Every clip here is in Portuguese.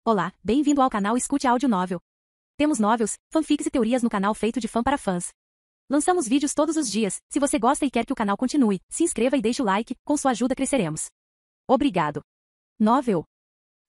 Olá, bem-vindo ao canal Escute Áudio Novel. Temos novels, fanfics e teorias no canal feito de fã para fãs. Lançamos vídeos todos os dias. Se você gosta e quer que o canal continue, se inscreva e deixe o like, com sua ajuda cresceremos. Obrigado. Novel.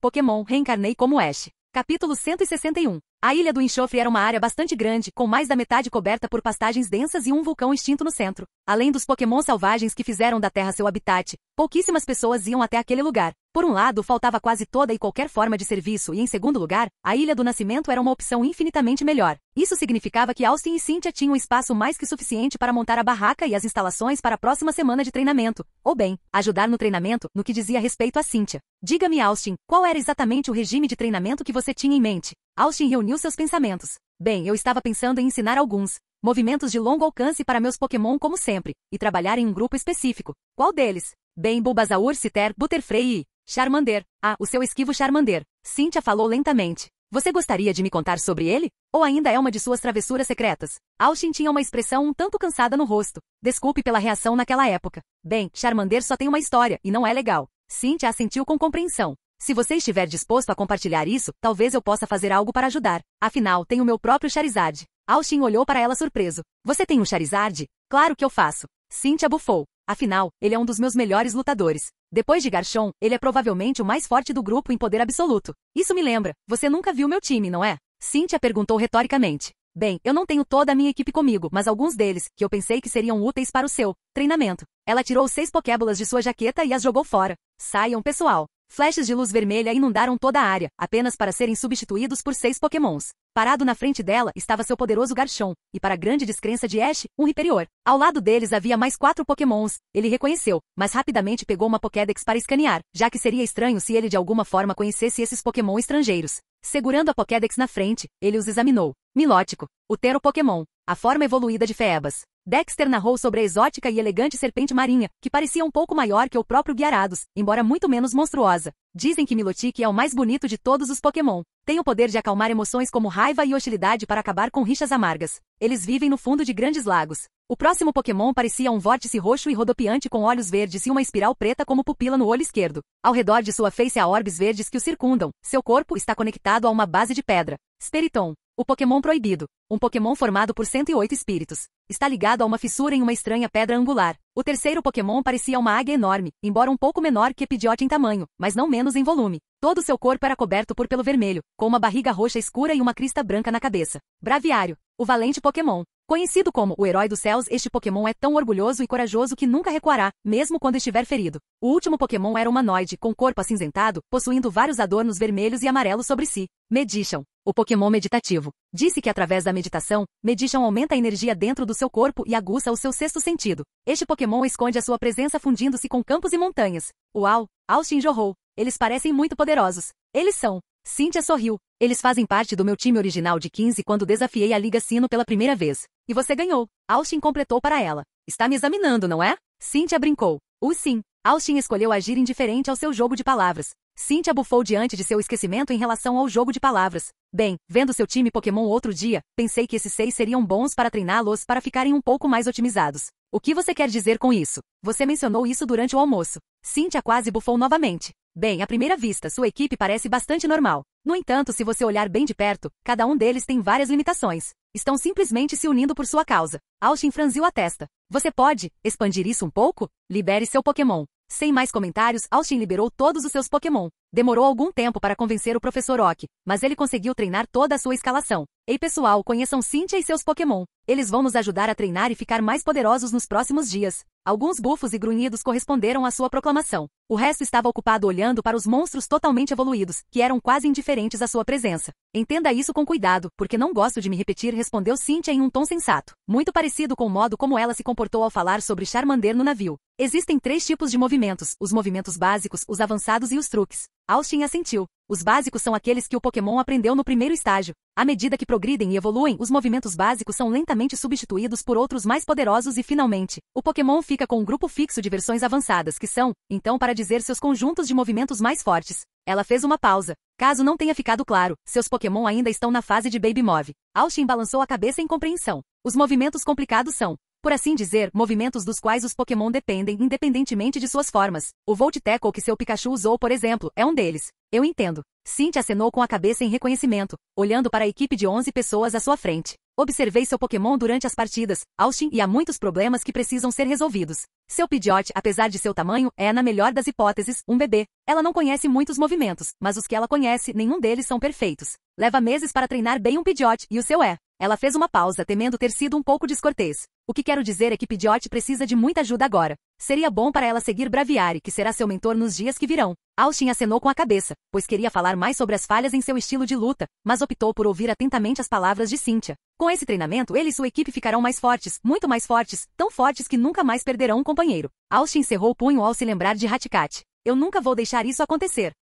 Pokémon Reencarnei como Ash. Capítulo 161. A Ilha do Enxofre era uma área bastante grande, com mais da metade coberta por pastagens densas e um vulcão extinto no centro. Além dos Pokémon selvagens que fizeram da Terra seu habitat, pouquíssimas pessoas iam até aquele lugar. Por um lado, faltava quase toda e qualquer forma de serviço e, em segundo lugar, a Ilha do Nascimento era uma opção infinitamente melhor. Isso significava que Austin e Cynthia tinham espaço mais que suficiente para montar a barraca e as instalações para a próxima semana de treinamento, ou bem, ajudar no treinamento no que dizia respeito a Cynthia. Diga-me, Austin, qual era exatamente o regime de treinamento que você tinha em mente? Austin reuniu seus pensamentos. Bem, eu estava pensando em ensinar alguns movimentos de longo alcance para meus Pokémon como sempre, e trabalhar em um grupo específico. Qual deles? Bem, Bulbasaur, Citer, Butterfree e Charmander. Ah, o seu esquivo Charmander. Cynthia falou lentamente. Você gostaria de me contar sobre ele? Ou ainda é uma de suas travessuras secretas? Austin tinha uma expressão um tanto cansada no rosto. Desculpe pela reação naquela época. Bem, Charmander só tem uma história, e não é legal. Cynthia assentiu com compreensão. Se você estiver disposto a compartilhar isso, talvez eu possa fazer algo para ajudar. Afinal, tenho meu próprio Charizard. Austin olhou para ela surpreso. Você tem um Charizard? Claro que eu faço. Cynthia bufou. Afinal, ele é um dos meus melhores lutadores. Depois de Garchomp, ele é provavelmente o mais forte do grupo em poder absoluto. Isso me lembra, você nunca viu meu time, não é? Cynthia perguntou retoricamente. Bem, eu não tenho toda a minha equipe comigo, mas alguns deles, que eu pensei que seriam úteis para o seu treinamento. Ela tirou 6 Pokébolas de sua jaqueta e as jogou fora. Saiam, pessoal. Flashes de luz vermelha inundaram toda a área, apenas para serem substituídos por 6 Pokémons. Parado na frente dela estava seu poderoso Garchomp, e para grande descrença de Ash, um Rhyperior. Ao lado deles havia mais 4 Pokémons. Ele reconheceu, mas rapidamente pegou uma Pokédex para escanear, já que seria estranho se ele de alguma forma conhecesse esses Pokémon estrangeiros. Segurando a Pokédex na frente, ele os examinou. Milótico. Utero Pokémon. A forma evoluída de Feebas. Dexter narrou sobre a exótica e elegante serpente marinha, que parecia um pouco maior que o próprio Gyarados, embora muito menos monstruosa. Dizem que Milotic é o mais bonito de todos os Pokémon. Tem o poder de acalmar emoções como raiva e hostilidade para acabar com rixas amargas. Eles vivem no fundo de grandes lagos. O próximo Pokémon parecia um vórtice roxo e rodopiante com olhos verdes e uma espiral preta como pupila no olho esquerdo. Ao redor de sua face há orbes verdes que o circundam. Seu corpo está conectado a uma base de pedra. Spiritomb. O Pokémon proibido. Um Pokémon formado por 108 espíritos. Está ligado a uma fissura em uma estranha pedra angular. O terceiro Pokémon parecia uma águia enorme, embora um pouco menor que Pidgeot em tamanho, mas não menos em volume. Todo seu corpo era coberto por pelo vermelho, com uma barriga roxa escura e uma crista branca na cabeça. Braviário. O valente Pokémon. Conhecido como o Herói dos Céus, este Pokémon é tão orgulhoso e corajoso que nunca recuará, mesmo quando estiver ferido. O último Pokémon era humanoide, com corpo acinzentado, possuindo vários adornos vermelhos e amarelos sobre si. Medicham. O Pokémon meditativo. Disse que através da meditação, Medicham aumenta a energia dentro do seu corpo e aguça o seu sexto sentido. Este Pokémon esconde a sua presença fundindo-se com campos e montanhas. Uau! Austin jorrou. Eles parecem muito poderosos. Eles são. Cynthia sorriu. Eles fazem parte do meu time original de 15 quando desafiei a Liga Sino pela primeira vez. E você ganhou. Austin completou para ela. Está me examinando, não é? Cynthia brincou. Sim. Austin escolheu agir indiferente ao seu jogo de palavras. Cynthia bufou diante de seu esquecimento em relação ao jogo de palavras. Bem, vendo seu time Pokémon outro dia, pensei que esses 6 seriam bons para treiná-los para ficarem um pouco mais otimizados. O que você quer dizer com isso? Você mencionou isso durante o almoço. Cynthia quase bufou novamente. Bem, à primeira vista, sua equipe parece bastante normal. No entanto, se você olhar bem de perto, cada um deles tem várias limitações. Estão simplesmente se unindo por sua causa. Austin franziu a testa. Você pode expandir isso um pouco? Libere seu Pokémon. Sem mais comentários, Austin liberou todos os seus Pokémon. Demorou algum tempo para convencer o Professor Oak, mas ele conseguiu treinar toda a sua escalação. Ei pessoal, conheçam Cynthia e seus Pokémon. Eles vão nos ajudar a treinar e ficar mais poderosos nos próximos dias. Alguns bufos e grunhidos corresponderam à sua proclamação. O resto estava ocupado olhando para os monstros totalmente evoluídos, que eram quase indiferentes à sua presença. Entenda isso com cuidado, porque não gosto de me repetir, respondeu Cynthia em um tom sensato. Muito parecido com o modo como ela se comportou ao falar sobre Charmander no navio. Existem 3 tipos de movimentos, os movimentos básicos, os avançados e os truques. Austin assentiu. Os básicos são aqueles que o Pokémon aprendeu no primeiro estágio. À medida que progridem e evoluem, os movimentos básicos são lentamente substituídos por outros mais poderosos e, finalmente, o Pokémon fica com um grupo fixo de versões avançadas que são, então, para dizer seus conjuntos de movimentos mais fortes. Ela fez uma pausa. Caso não tenha ficado claro, seus Pokémon ainda estão na fase de Baby Move. Austin balançou a cabeça em compreensão. Os movimentos complicados são, por assim dizer, movimentos dos quais os Pokémon dependem independentemente de suas formas. O Volt Tackle que seu Pikachu usou, por exemplo, é um deles. Eu entendo. Cynthia acenou com a cabeça em reconhecimento, olhando para a equipe de 11 pessoas à sua frente. Observei seu Pokémon durante as partidas, Austin, e há muitos problemas que precisam ser resolvidos. Seu Pidgeot, apesar de seu tamanho, é, na melhor das hipóteses, um bebê. Ela não conhece muitos movimentos, mas os que ela conhece, nenhum deles são perfeitos. Leva meses para treinar bem um Pidgeot, e o seu é. Ela fez uma pausa, temendo ter sido um pouco descortês. O que quero dizer é que Pidgeot precisa de muita ajuda agora. Seria bom para ela seguir Braviary, que será seu mentor nos dias que virão. Austin acenou com a cabeça, pois queria falar mais sobre as falhas em seu estilo de luta, mas optou por ouvir atentamente as palavras de Cynthia. Com esse treinamento, ele e sua equipe ficarão mais fortes, muito mais fortes, tão fortes que nunca mais perderão um companheiro. Austin cerrou o punho ao se lembrar de Haticat. Eu nunca vou deixar isso acontecer.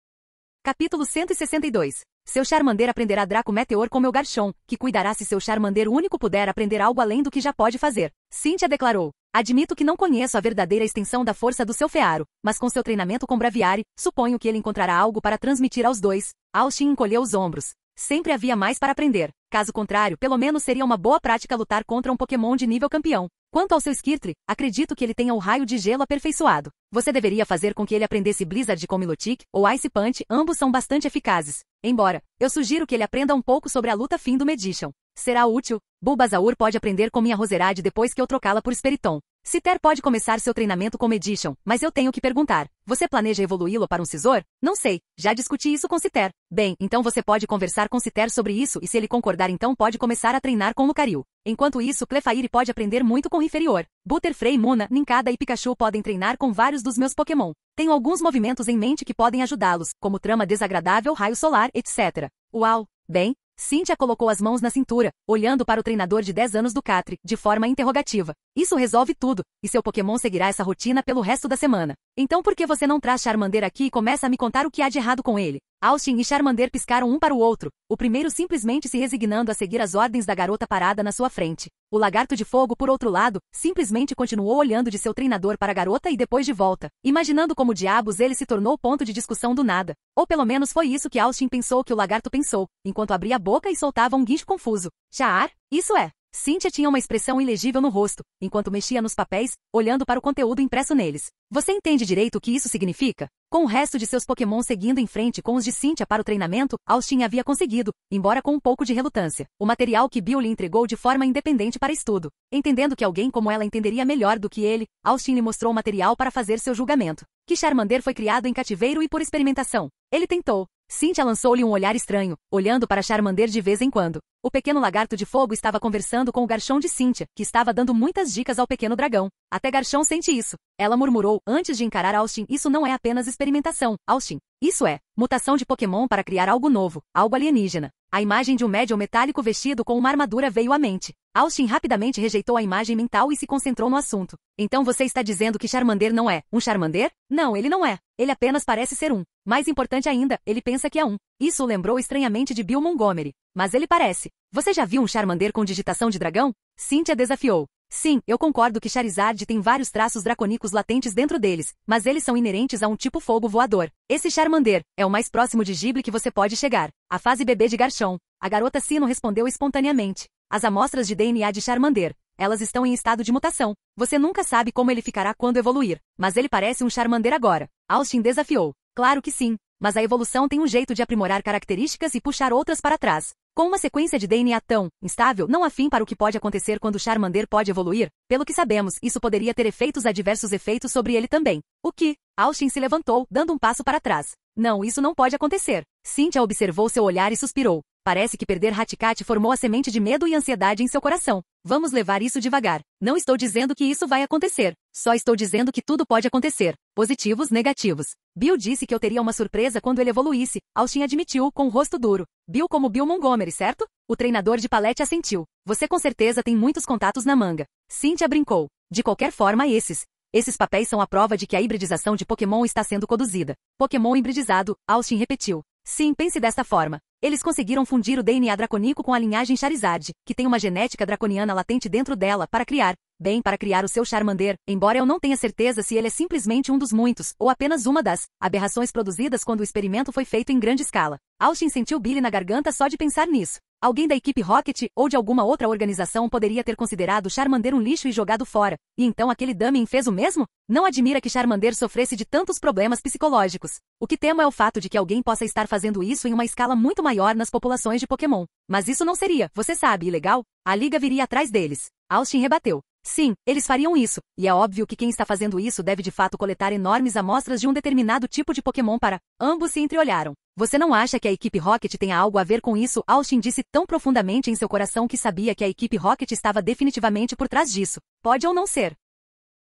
Capítulo 162. Seu Charmander aprenderá Draco Meteor com meu Garchomp, que cuidará se seu Charmander único puder aprender algo além do que já pode fazer. Cynthia declarou. Admito que não conheço a verdadeira extensão da força do seu Fearo, mas com seu treinamento com Braviary, suponho que ele encontrará algo para transmitir aos dois. Austin encolheu os ombros. Sempre havia mais para aprender. Caso contrário, pelo menos seria uma boa prática lutar contra um Pokémon de nível campeão. Quanto ao seu Skirtle, acredito que ele tenha o raio de gelo aperfeiçoado. Você deveria fazer com que ele aprendesse Blizzard com Milotic ou Ice Punch, ambos são bastante eficazes. Embora, eu sugiro que ele aprenda um pouco sobre a luta fim do Magician. Será útil. Bulbasaur pode aprender com minha Roserade depois que eu trocá-la por Spiritomb. Citer pode começar seu treinamento com Magician, mas eu tenho que perguntar. Você planeja evoluí-lo para um Scizor? Não sei. Já discuti isso com Citer. Bem, então você pode conversar com Citer sobre isso e se ele concordar então pode começar a treinar com Lucario. Enquanto isso, Clefairy pode aprender muito com Riferior. Butterfree, Munna, Nincada e Pikachu podem treinar com vários dos meus Pokémon. Tenho alguns movimentos em mente que podem ajudá-los, como Trama Desagradável, Raio Solar, etc. Uau! Bem, Cynthia colocou as mãos na cintura, olhando para o treinador de 10 anos do Catre, de forma interrogativa. Isso resolve tudo, e seu Pokémon seguirá essa rotina pelo resto da semana. Então por que você não traz Charmander aqui e começa a me contar o que há de errado com ele? Austin e Charmander piscaram um para o outro, o primeiro simplesmente se resignando a seguir as ordens da garota parada na sua frente. O Lagarto de Fogo, por outro lado, simplesmente continuou olhando de seu treinador para a garota e depois de volta, imaginando como diabos ele se tornou ponto de discussão do nada. Ou pelo menos foi isso que Austin pensou que o Lagarto pensou, enquanto abria a boca e soltava um guincho confuso. Char? Isso é. Cynthia tinha uma expressão ilegível no rosto, enquanto mexia nos papéis, olhando para o conteúdo impresso neles. Você entende direito o que isso significa? Com o resto de seus Pokémon seguindo em frente com os de Cynthia para o treinamento, Austin havia conseguido, embora com um pouco de relutância, o material que Bill lhe entregou de forma independente para estudo. Entendendo que alguém como ela entenderia melhor do que ele, Austin lhe mostrou o material para fazer seu julgamento. Que Charmander foi criado em cativeiro e por experimentação. Ele tentou. Cynthia lançou-lhe um olhar estranho, olhando para Charmander de vez em quando. O pequeno lagarto de fogo estava conversando com o Garchomp de Cynthia, que estava dando muitas dicas ao pequeno dragão. Até Garchomp sente isso. Ela murmurou, antes de encarar Austin, isso não é apenas experimentação, Austin. Isso é mutação de Pokémon para criar algo novo, algo alienígena. A imagem de um médium metálico vestido com uma armadura veio à mente. Austin rapidamente rejeitou a imagem mental e se concentrou no assunto. Então você está dizendo que Charmander não é um Charmander? Não, ele não é. Ele apenas parece ser um. Mais importante ainda, ele pensa que é um. Isso o lembrou estranhamente de Bill Montgomery. Mas ele parece. Você já viu um Charmander com digitação de dragão? Cynthia desafiou. Sim, eu concordo que Charizard tem vários traços dracônicos latentes dentro deles, mas eles são inerentes a um tipo fogo voador. Esse Charmander é o mais próximo de Ghibli que você pode chegar. A fase bebê de Garchomp. A garota Sino respondeu espontaneamente. As amostras de DNA de Charmander. Elas estão em estado de mutação. Você nunca sabe como ele ficará quando evoluir. Mas ele parece um Charmander agora. Austin desafiou. Claro que sim. Mas a evolução tem um jeito de aprimorar características e puxar outras para trás. Com uma sequência de DNA tão instável, não há fim para o que pode acontecer quando Charmander pode evoluir. Pelo que sabemos, isso poderia ter efeitos adversos efeitos sobre ele também. O que? Austin se levantou, dando um passo para trás. Não, isso não pode acontecer. Cynthia observou seu olhar e suspirou. Parece que perder Haticat formou a semente de medo e ansiedade em seu coração. Vamos levar isso devagar. Não estou dizendo que isso vai acontecer. Só estou dizendo que tudo pode acontecer. Positivos, negativos. Bill disse que eu teria uma surpresa quando ele evoluísse. Austin admitiu, com o rosto duro. Bill como Bill Montgomery, certo? O treinador de Palette assentiu. Você com certeza tem muitos contatos na manga. Cynthia brincou. De qualquer forma, esses papéis são a prova de que a hibridização de Pokémon está sendo conduzida. Pokémon hibridizado, Austin repetiu. Sim, pense desta forma. Eles conseguiram fundir o DNA dracônico com a linhagem Charizard, que tem uma genética draconiana latente dentro dela, para criar Bem, para criar o seu Charmander, embora eu não tenha certeza se ele é simplesmente um dos muitos, ou apenas uma das aberrações produzidas quando o experimento foi feito em grande escala. Austin sentiu bile na garganta só de pensar nisso. Alguém da equipe Rocket ou de alguma outra organização poderia ter considerado Charmander um lixo e jogado fora, e então aquele dummy fez o mesmo? Não admira que Charmander sofresse de tantos problemas psicológicos. O que temo é o fato de que alguém possa estar fazendo isso em uma escala muito maior nas populações de Pokémon. Mas isso não seria, você sabe, ilegal? A Liga viria atrás deles. Austin rebateu. Sim, eles fariam isso, e é óbvio que quem está fazendo isso deve de fato coletar enormes amostras de um determinado tipo de Pokémon para... Ambos se entreolharam. Você não acha que a equipe Rocket tenha algo a ver com isso? Austin disse tão profundamente em seu coração que sabia que a equipe Rocket estava definitivamente por trás disso. Pode ou não ser.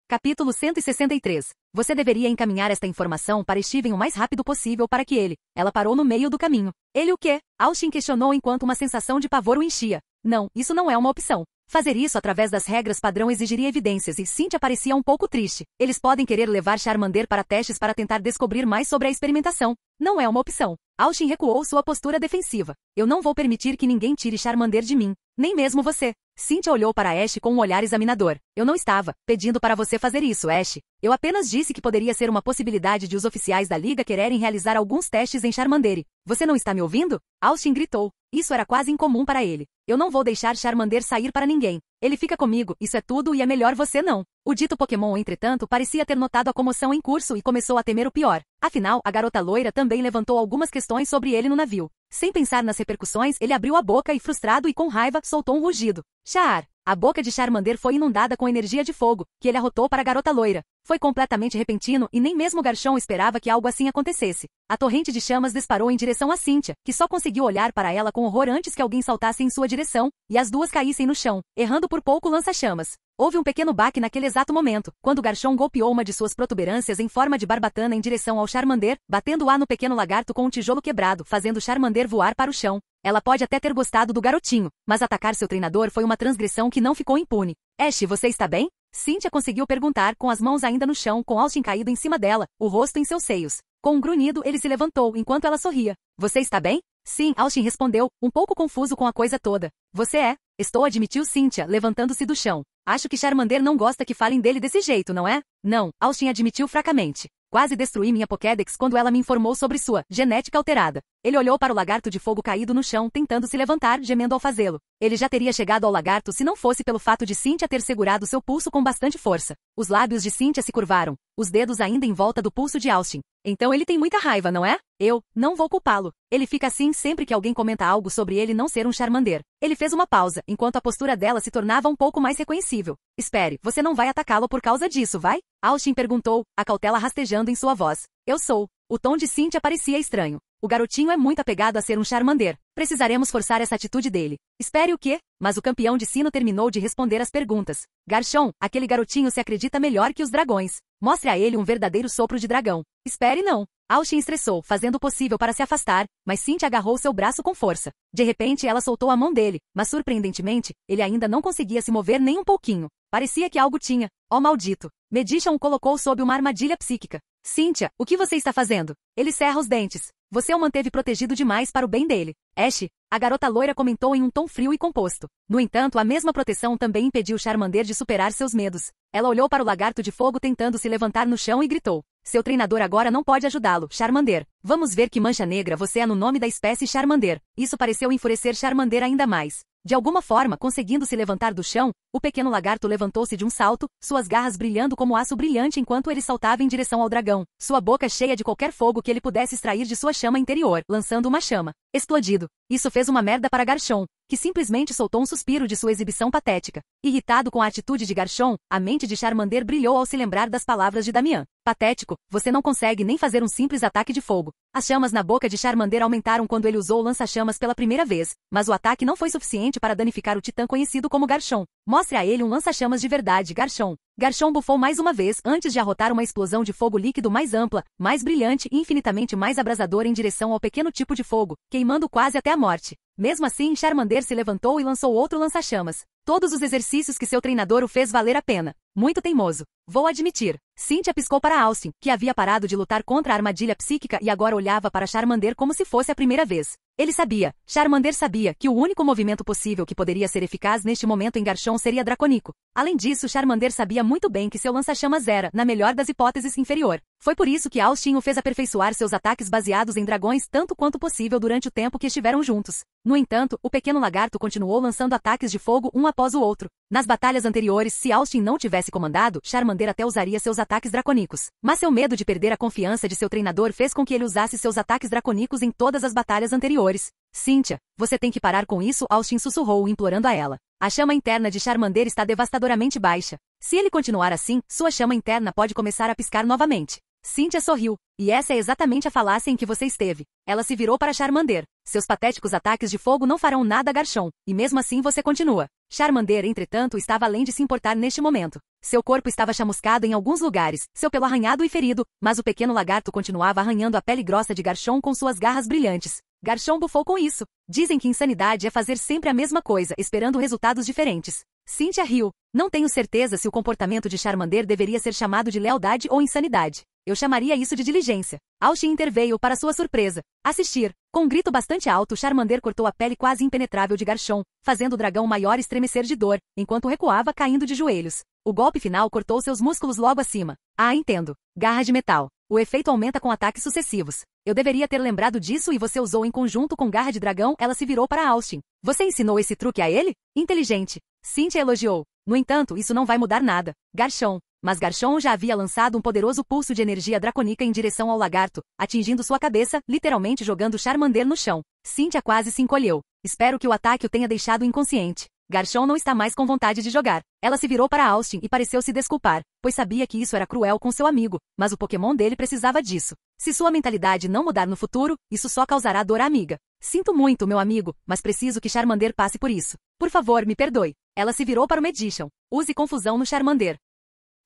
Capítulo 163. Você deveria encaminhar esta informação para Steven o mais rápido possível para que ele... Ela parou no meio do caminho. Ele o quê? Austin questionou enquanto uma sensação de pavor o enchia. Não, isso não é uma opção. Fazer isso através das regras padrão exigiria evidências e Cynthia parecia um pouco triste. Eles podem querer levar Charmander para testes para tentar descobrir mais sobre a experimentação. Não é uma opção. Austin recuou sua postura defensiva. Eu não vou permitir que ninguém tire Charmander de mim. Nem mesmo você. Cynthia olhou para Ash com um olhar examinador. Eu não estava pedindo para você fazer isso, Ash. Eu apenas disse que poderia ser uma possibilidade de os oficiais da Liga quererem realizar alguns testes em Charmander. Você não está me ouvindo? Austin gritou. Isso era quase incomum para ele. Eu não vou deixar Charmander sair para ninguém. Ele fica comigo, isso é tudo e é melhor você não. O dito Pokémon, entretanto, parecia ter notado a comoção em curso e começou a temer o pior. Afinal, a garota loira também levantou algumas questões sobre ele no navio. Sem pensar nas repercussões, ele abriu a boca e, frustrado e com raiva, soltou um rugido. Char! A boca de Charmander foi inundada com energia de fogo, que ele arrotou para a garota loira. Foi completamente repentino e nem mesmo Garchomp esperava que algo assim acontecesse. A torrente de chamas disparou em direção a Cynthia, que só conseguiu olhar para ela com horror antes que alguém saltasse em sua direção, e as duas caíssem no chão, errando por pouco o lança-chamas. Houve um pequeno baque naquele exato momento, quando Garchomp golpeou uma de suas protuberâncias em forma de barbatana em direção ao Charmander, batendo-a no pequeno lagarto com um tijolo quebrado, fazendo Charmander voar para o chão. Ela pode até ter gostado do garotinho, mas atacar seu treinador foi uma transgressão que não ficou impune. Ash, você está bem? Cynthia conseguiu perguntar com as mãos ainda no chão, com Austin caído em cima dela, o rosto em seus seios. Com um grunhido, ele se levantou enquanto ela sorria. Você está bem? Sim, Austin respondeu, um pouco confuso com a coisa toda. Você é? Estou, admitiu Cynthia, levantando-se do chão. Acho que Charmander não gosta que falem dele desse jeito, não é? Não, Austin admitiu fracamente. Quase destruí minha Pokédex quando ela me informou sobre sua genética alterada. Ele olhou para o lagarto de fogo caído no chão, tentando se levantar, gemendo ao fazê-lo. Ele já teria chegado ao lagarto se não fosse pelo fato de Cynthia ter segurado seu pulso com bastante força. Os lábios de Cynthia se curvaram, os dedos ainda em volta do pulso de Austin. Então ele tem muita raiva, não é? Eu não vou culpá-lo. Ele fica assim sempre que alguém comenta algo sobre ele não ser um Charmander. Ele fez uma pausa, enquanto a postura dela se tornava um pouco mais reconhecível. Espere, você não vai atacá-lo por causa disso, vai? Austin perguntou, a cautela rastejando em sua voz. Eu sou. O tom de Cynthia parecia estranho. O garotinho é muito apegado a ser um Charmander. Precisaremos forçar essa atitude dele. Espere o quê? Mas o campeão de sino terminou de responder as perguntas. Garchomp, aquele garotinho se acredita melhor que os dragões. Mostre a ele um verdadeiro sopro de dragão. Espere não. Austin estressou, fazendo o possível para se afastar, mas Cynthia agarrou seu braço com força. De repente ela soltou a mão dele, mas surpreendentemente, ele ainda não conseguia se mover nem um pouquinho. Parecia que algo tinha. Oh maldito! Medician o colocou sob uma armadilha psíquica. Cynthia, o que você está fazendo? Ele cerra os dentes. Você o manteve protegido demais para o bem dele. Ash, a garota loira comentou em um tom frio e composto. No entanto, a mesma proteção também impediu Charmander de superar seus medos. Ela olhou para o lagarto de fogo tentando se levantar no chão e gritou. Seu treinador agora não pode ajudá-lo, Charmander. Vamos ver que mancha negra você é no nome da espécie Charmander. Isso pareceu enfurecer Charmander ainda mais. De alguma forma, conseguindo se levantar do chão, o pequeno lagarto levantou-se de um salto, suas garras brilhando como aço brilhante enquanto ele saltava em direção ao dragão, sua boca cheia de qualquer fogo que ele pudesse extrair de sua chama interior, lançando uma chama. Explodido. Isso fez uma merda para Garchomp, que simplesmente soltou um suspiro de sua exibição patética. Irritado com a atitude de Garchomp, a mente de Charmander brilhou ao se lembrar das palavras de Damian. Patético, você não consegue nem fazer um simples ataque de fogo. As chamas na boca de Charmander aumentaram quando ele usou o lança-chamas pela primeira vez, mas o ataque não foi suficiente para danificar o titã conhecido como Garchomp. Mostre a ele um lança-chamas de verdade, Garchomp. Garchomp bufou mais uma vez antes de arrotar uma explosão de fogo líquido mais ampla, mais brilhante e infinitamente mais abrasadora em direção ao pequeno tipo de fogo, queimando quase até a morte. Mesmo assim, Charmander se levantou e lançou outro lança-chamas. Todos os exercícios que seu treinador o fez valer a pena. Muito teimoso. Vou admitir. Cynthia piscou para Austin, que havia parado de lutar contra a armadilha psíquica e agora olhava para Charmander como se fosse a primeira vez. Ele sabia, Charmander sabia, que o único movimento possível que poderia ser eficaz neste momento em Garchomp seria dracônico. Além disso, Charmander sabia muito bem que seu lança-chamas era, na melhor das hipóteses, inferior. Foi por isso que Austin o fez aperfeiçoar seus ataques baseados em dragões tanto quanto possível durante o tempo que estiveram juntos. No entanto, o pequeno lagarto continuou lançando ataques de fogo um após o outro. Nas batalhas anteriores, se Austin não tivesse comandado, Charmander até usaria seus ataques dracônicos. Mas seu medo de perder a confiança de seu treinador fez com que ele usasse seus ataques dracônicos em todas as batalhas anteriores. Cynthia, você tem que parar com isso, Austin sussurrou, implorando a ela. A chama interna de Charmander está devastadoramente baixa. Se ele continuar assim, sua chama interna pode começar a piscar novamente. Cynthia sorriu. E essa é exatamente a falácia em que você esteve. Ela se virou para Charmander. Seus patéticos ataques de fogo não farão nada a Garchomp, e mesmo assim você continua. Charmander, entretanto, estava além de se importar neste momento. Seu corpo estava chamuscado em alguns lugares, seu pelo arranhado e ferido, mas o pequeno lagarto continuava arranhando a pele grossa de Garchomp com suas garras brilhantes. Garchomp bufou com isso. Dizem que insanidade é fazer sempre a mesma coisa, esperando resultados diferentes. Cynthia riu. Não tenho certeza se o comportamento de Charmander deveria ser chamado de lealdade ou insanidade. Eu chamaria isso de diligência. Austin interveio para sua surpresa. Assistir. Com um grito bastante alto, Charmander cortou a pele quase impenetrável de Garchomp, fazendo o dragão maior estremecer de dor, enquanto recuava caindo de joelhos. O golpe final cortou seus músculos logo acima. Ah, entendo. Garra de metal. O efeito aumenta com ataques sucessivos. Eu deveria ter lembrado disso e você usou em conjunto com garra de dragão. Ela se virou para Austin. Você ensinou esse truque a ele? Inteligente. Cynthia elogiou. No entanto, isso não vai mudar nada. Garchomp. Mas Garchomp já havia lançado um poderoso pulso de energia dracônica em direção ao lagarto, atingindo sua cabeça, literalmente jogando Charmander no chão. Cynthia quase se encolheu. Espero que o ataque o tenha deixado inconsciente. Garchomp não está mais com vontade de jogar. Ela se virou para Austin e pareceu se desculpar, pois sabia que isso era cruel com seu amigo, mas o Pokémon dele precisava disso. Se sua mentalidade não mudar no futuro, isso só causará dor à amiga. Sinto muito, meu amigo, mas preciso que Charmander passe por isso. Por favor, me perdoe. Ela se virou para o Magician. Use confusão no Charmander.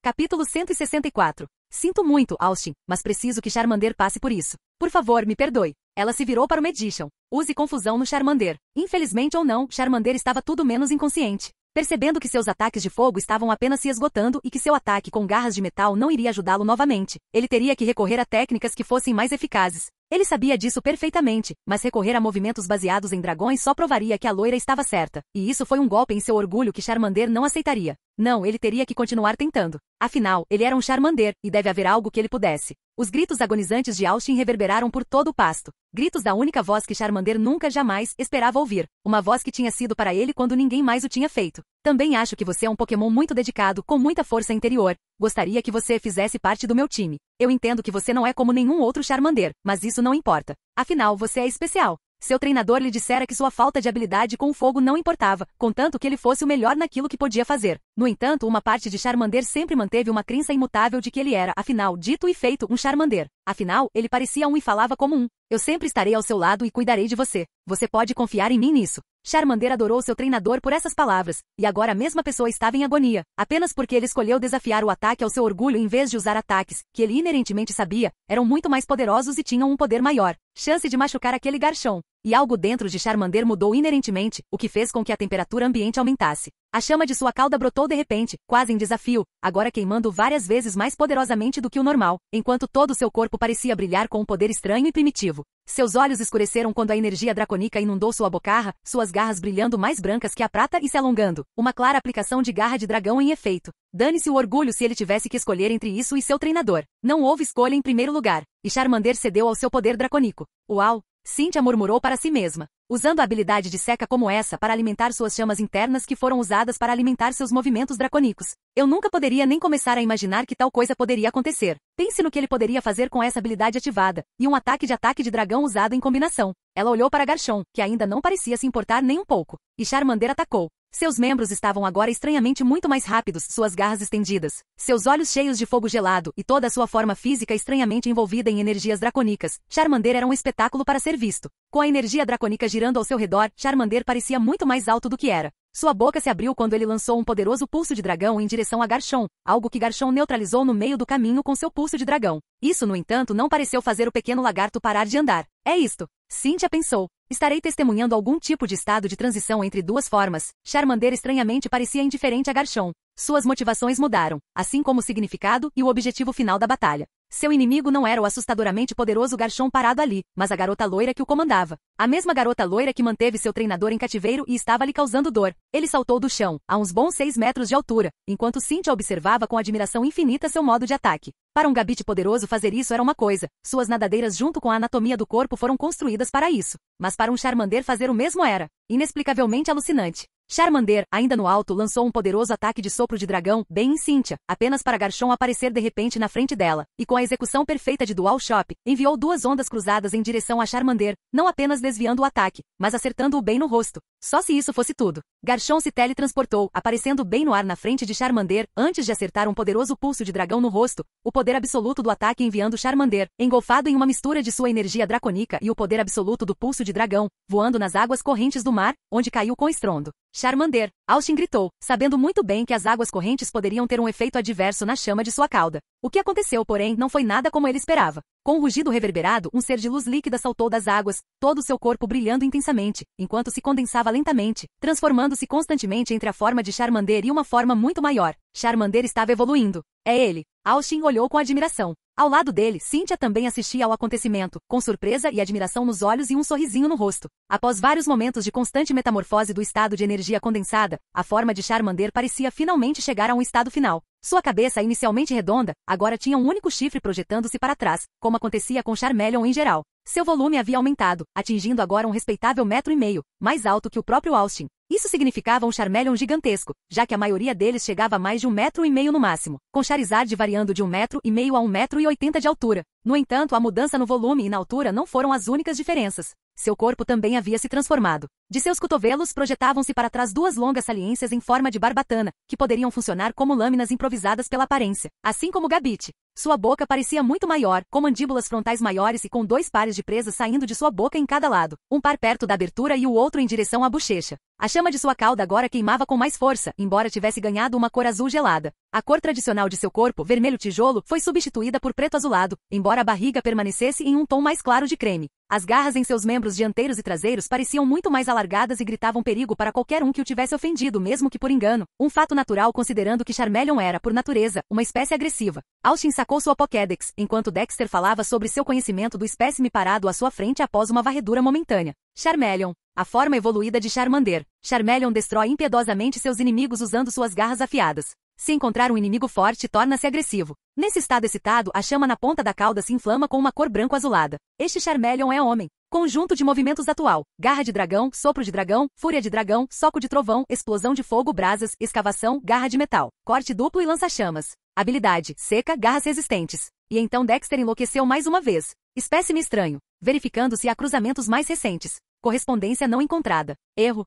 Capítulo 164. Sinto muito, Austin, mas preciso que Charmander passe por isso. Por favor, me perdoe. Ela se virou para o Magician. Use confusão no Charmander. Infelizmente ou não, Charmander estava tudo menos inconsciente. Percebendo que seus ataques de fogo estavam apenas se esgotando e que seu ataque com garras de metal não iria ajudá-lo novamente, ele teria que recorrer a técnicas que fossem mais eficazes. Ele sabia disso perfeitamente, mas recorrer a movimentos baseados em dragões só provaria que a loira estava certa, e isso foi um golpe em seu orgulho que Charmander não aceitaria. Não, ele teria que continuar tentando. Afinal, ele era um Charmander, e deve haver algo que ele pudesse. Os gritos agonizantes de Austin reverberaram por todo o pasto. Gritos da única voz que Charmander nunca jamais esperava ouvir. Uma voz que tinha sido para ele quando ninguém mais o tinha feito. Também acho que você é um Pokémon muito dedicado, com muita força interior. Gostaria que você fizesse parte do meu time. Eu entendo que você não é como nenhum outro Charmander, mas isso não importa. Afinal, você é especial. Seu treinador lhe dissera que sua falta de habilidade com o fogo não importava, contanto que ele fosse o melhor naquilo que podia fazer. No entanto, uma parte de Charmander sempre manteve uma crença imutável de que ele era, afinal, dito e feito, um Charmander. Afinal, ele parecia um e falava como um. Eu sempre estarei ao seu lado e cuidarei de você. Você pode confiar em mim nisso. Charmander adorou seu treinador por essas palavras, e agora a mesma pessoa estava em agonia, apenas porque ele escolheu desafiar o ataque ao seu orgulho em vez de usar ataques, que ele inerentemente sabia, eram muito mais poderosos e tinham um poder maior. Chance de machucar aquele Garchomp. E algo dentro de Charmander mudou inerentemente, o que fez com que a temperatura ambiente aumentasse. A chama de sua cauda brotou de repente, quase em desafio, agora queimando várias vezes mais poderosamente do que o normal, enquanto todo seu corpo parecia brilhar com um poder estranho e primitivo. Seus olhos escureceram quando a energia dracônica inundou sua bocarra, suas garras brilhando mais brancas que a prata e se alongando. Uma clara aplicação de garra de dragão em efeito. Dane-se o orgulho se ele tivesse que escolher entre isso e seu treinador. Não houve escolha em primeiro lugar, e Charmander cedeu ao seu poder dracônico. Uau! Cynthia murmurou para si mesma. Usando a habilidade de seca como essa para alimentar suas chamas internas que foram usadas para alimentar seus movimentos dracônicos. Eu nunca poderia nem começar a imaginar que tal coisa poderia acontecer. Pense no que ele poderia fazer com essa habilidade ativada, e um ataque de dragão usado em combinação. Ela olhou para Garchomp, que ainda não parecia se importar nem um pouco, e Charmander atacou. Seus membros estavam agora estranhamente muito mais rápidos, suas garras estendidas, seus olhos cheios de fogo gelado e toda a sua forma física estranhamente envolvida em energias dracônicas. Charmander era um espetáculo para ser visto. Com a energia dracônica girando ao seu redor, Charmander parecia muito mais alto do que era. Sua boca se abriu quando ele lançou um poderoso pulso de dragão em direção a Garchomp, algo que Garchomp neutralizou no meio do caminho com seu pulso de dragão. Isso, no entanto, não pareceu fazer o pequeno lagarto parar de andar. É isto. Cynthia pensou. Estarei testemunhando algum tipo de estado de transição entre duas formas. Charmander estranhamente parecia indiferente a Garchomp. Suas motivações mudaram, assim como o significado e o objetivo final da batalha. Seu inimigo não era o assustadoramente poderoso Garchomp parado ali, mas a garota loira que o comandava. A mesma garota loira que manteve seu treinador em cativeiro e estava lhe causando dor. Ele saltou do chão, a uns bons 6 metros de altura, enquanto Cynthia observava com admiração infinita seu modo de ataque. Para um Gabite poderoso fazer isso era uma coisa, suas nadadeiras junto com a anatomia do corpo foram construídas para isso. Mas para um Charmander fazer o mesmo era inexplicavelmente alucinante. Charmander, ainda no alto, lançou um poderoso ataque de sopro de dragão, bem em Cynthia, apenas para Garchomp aparecer de repente na frente dela, e com a execução perfeita de Dual Shock, enviou 2 ondas cruzadas em direção a Charmander, não apenas desviando o ataque, mas acertando-o bem no rosto. Só se isso fosse tudo. Garchomp se teletransportou, aparecendo bem no ar na frente de Charmander, antes de acertar um poderoso pulso de dragão no rosto, o poder absoluto do ataque enviando Charmander, engolfado em uma mistura de sua energia dracônica e o poder absoluto do pulso de dragão, voando nas águas correntes do mar, onde caiu com estrondo. Charmander, Austin gritou, sabendo muito bem que as águas correntes poderiam ter um efeito adverso na chama de sua cauda. O que aconteceu, porém, não foi nada como ele esperava. Com um rugido reverberado, um ser de luz líquida saltou das águas, todo o seu corpo brilhando intensamente, enquanto se condensava lentamente, transformando-se constantemente entre a forma de Charmander e uma forma muito maior. Charmander estava evoluindo. É ele. Austin olhou com admiração. Ao lado dele, Cynthia também assistia ao acontecimento, com surpresa e admiração nos olhos e um sorrisinho no rosto. Após vários momentos de constante metamorfose do estado de energia condensada, a forma de Charmander parecia finalmente chegar a um estado final. Sua cabeça, inicialmente redonda, agora tinha um único chifre projetando-se para trás, como acontecia com Charmeleon em geral. Seu volume havia aumentado, atingindo agora um respeitável 1,5 metro, mais alto que o próprio Austin. Isso significava um Charmeleon gigantesco, já que a maioria deles chegava a mais de 1,5 metro no máximo, com Charizard variando de 1,5 metro a 1,80 metro de altura. No entanto, a mudança no volume e na altura não foram as únicas diferenças. Seu corpo também havia se transformado. De seus cotovelos projetavam-se para trás 2 longas saliências em forma de barbatana, que poderiam funcionar como lâminas improvisadas pela aparência, assim como Gabite. Sua boca parecia muito maior, com mandíbulas frontais maiores e com 2 pares de presas saindo de sua boca em cada lado, um par perto da abertura e o outro em direção à bochecha. A chama de sua cauda agora queimava com mais força, embora tivesse ganhado uma cor azul gelada. A cor tradicional de seu corpo, vermelho tijolo, foi substituída por preto azulado, embora a barriga permanecesse em um tom mais claro de creme. As garras em seus membros dianteiros e traseiros pareciam muito mais alargadas e gritavam perigo para qualquer um que o tivesse ofendido, mesmo que por engano. Um fato natural considerando que Charmeleon era, por natureza, uma espécie agressiva. Austin sacou sua Pokédex, enquanto Dexter falava sobre seu conhecimento do espécime parado à sua frente após uma varredura momentânea. Charmeleon. A forma evoluída de Charmander. Charmeleon destrói impiedosamente seus inimigos usando suas garras afiadas. Se encontrar um inimigo forte, torna-se agressivo. Nesse estado excitado, a chama na ponta da cauda se inflama com uma cor branco-azulada. Este Charmeleon é homem. Conjunto de movimentos atual: garra de dragão, sopro de dragão, fúria de dragão, soco de trovão, explosão de fogo, brasas, escavação, garra de metal, corte duplo e lança-chamas. Habilidade: seca, garras resistentes. E então Dexter enlouqueceu mais uma vez. Espécime estranho. Verificando se há cruzamentos mais recentes. Correspondência não encontrada. Erro.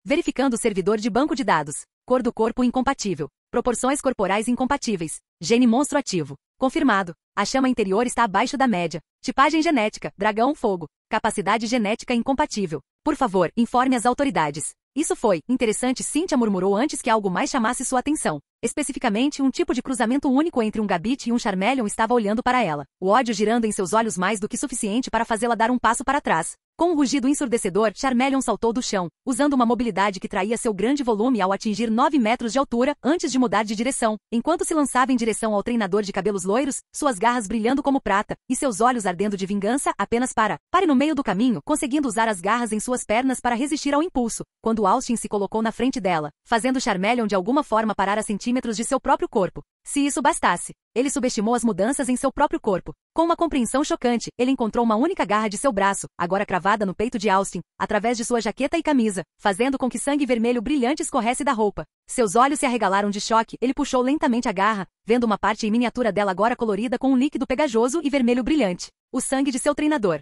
Verificando o servidor de banco de dados. Cor do corpo incompatível. Proporções corporais incompatíveis. Gene monstro ativo. Confirmado. A chama interior está abaixo da média. Tipagem genética: dragão fogo. Capacidade genética incompatível. Por favor, informe as autoridades. Isso foi interessante, Cynthia murmurou antes que algo mais chamasse sua atenção. Especificamente, um tipo de cruzamento único entre um Gabite e um Charmeleon estava olhando para ela. O ódio girando em seus olhos mais do que suficiente para fazê-la dar um passo para trás. Com um rugido ensurdecedor, Charmeleon saltou do chão, usando uma mobilidade que traía seu grande volume ao atingir 9 metros de altura, antes de mudar de direção. Enquanto se lançava em direção ao treinador de cabelos loiros, suas garras brilhando como prata, e seus olhos ardendo de vingança, apenas pare no meio do caminho, conseguindo usar as garras em suas pernas para resistir ao impulso, quando Austin se colocou na frente dela, fazendo Charmeleon de alguma forma parar a centímetros de seu próprio corpo. Se isso bastasse, ele subestimou as mudanças em seu próprio corpo. Com uma compreensão chocante, ele encontrou uma única garra de seu braço, agora cravada no peito de Austin, através de sua jaqueta e camisa, fazendo com que sangue vermelho brilhante escorresse da roupa. Seus olhos se arregalaram de choque, ele puxou lentamente a garra, vendo uma parte em miniatura dela agora colorida com um líquido pegajoso e vermelho brilhante. O sangue de seu treinador.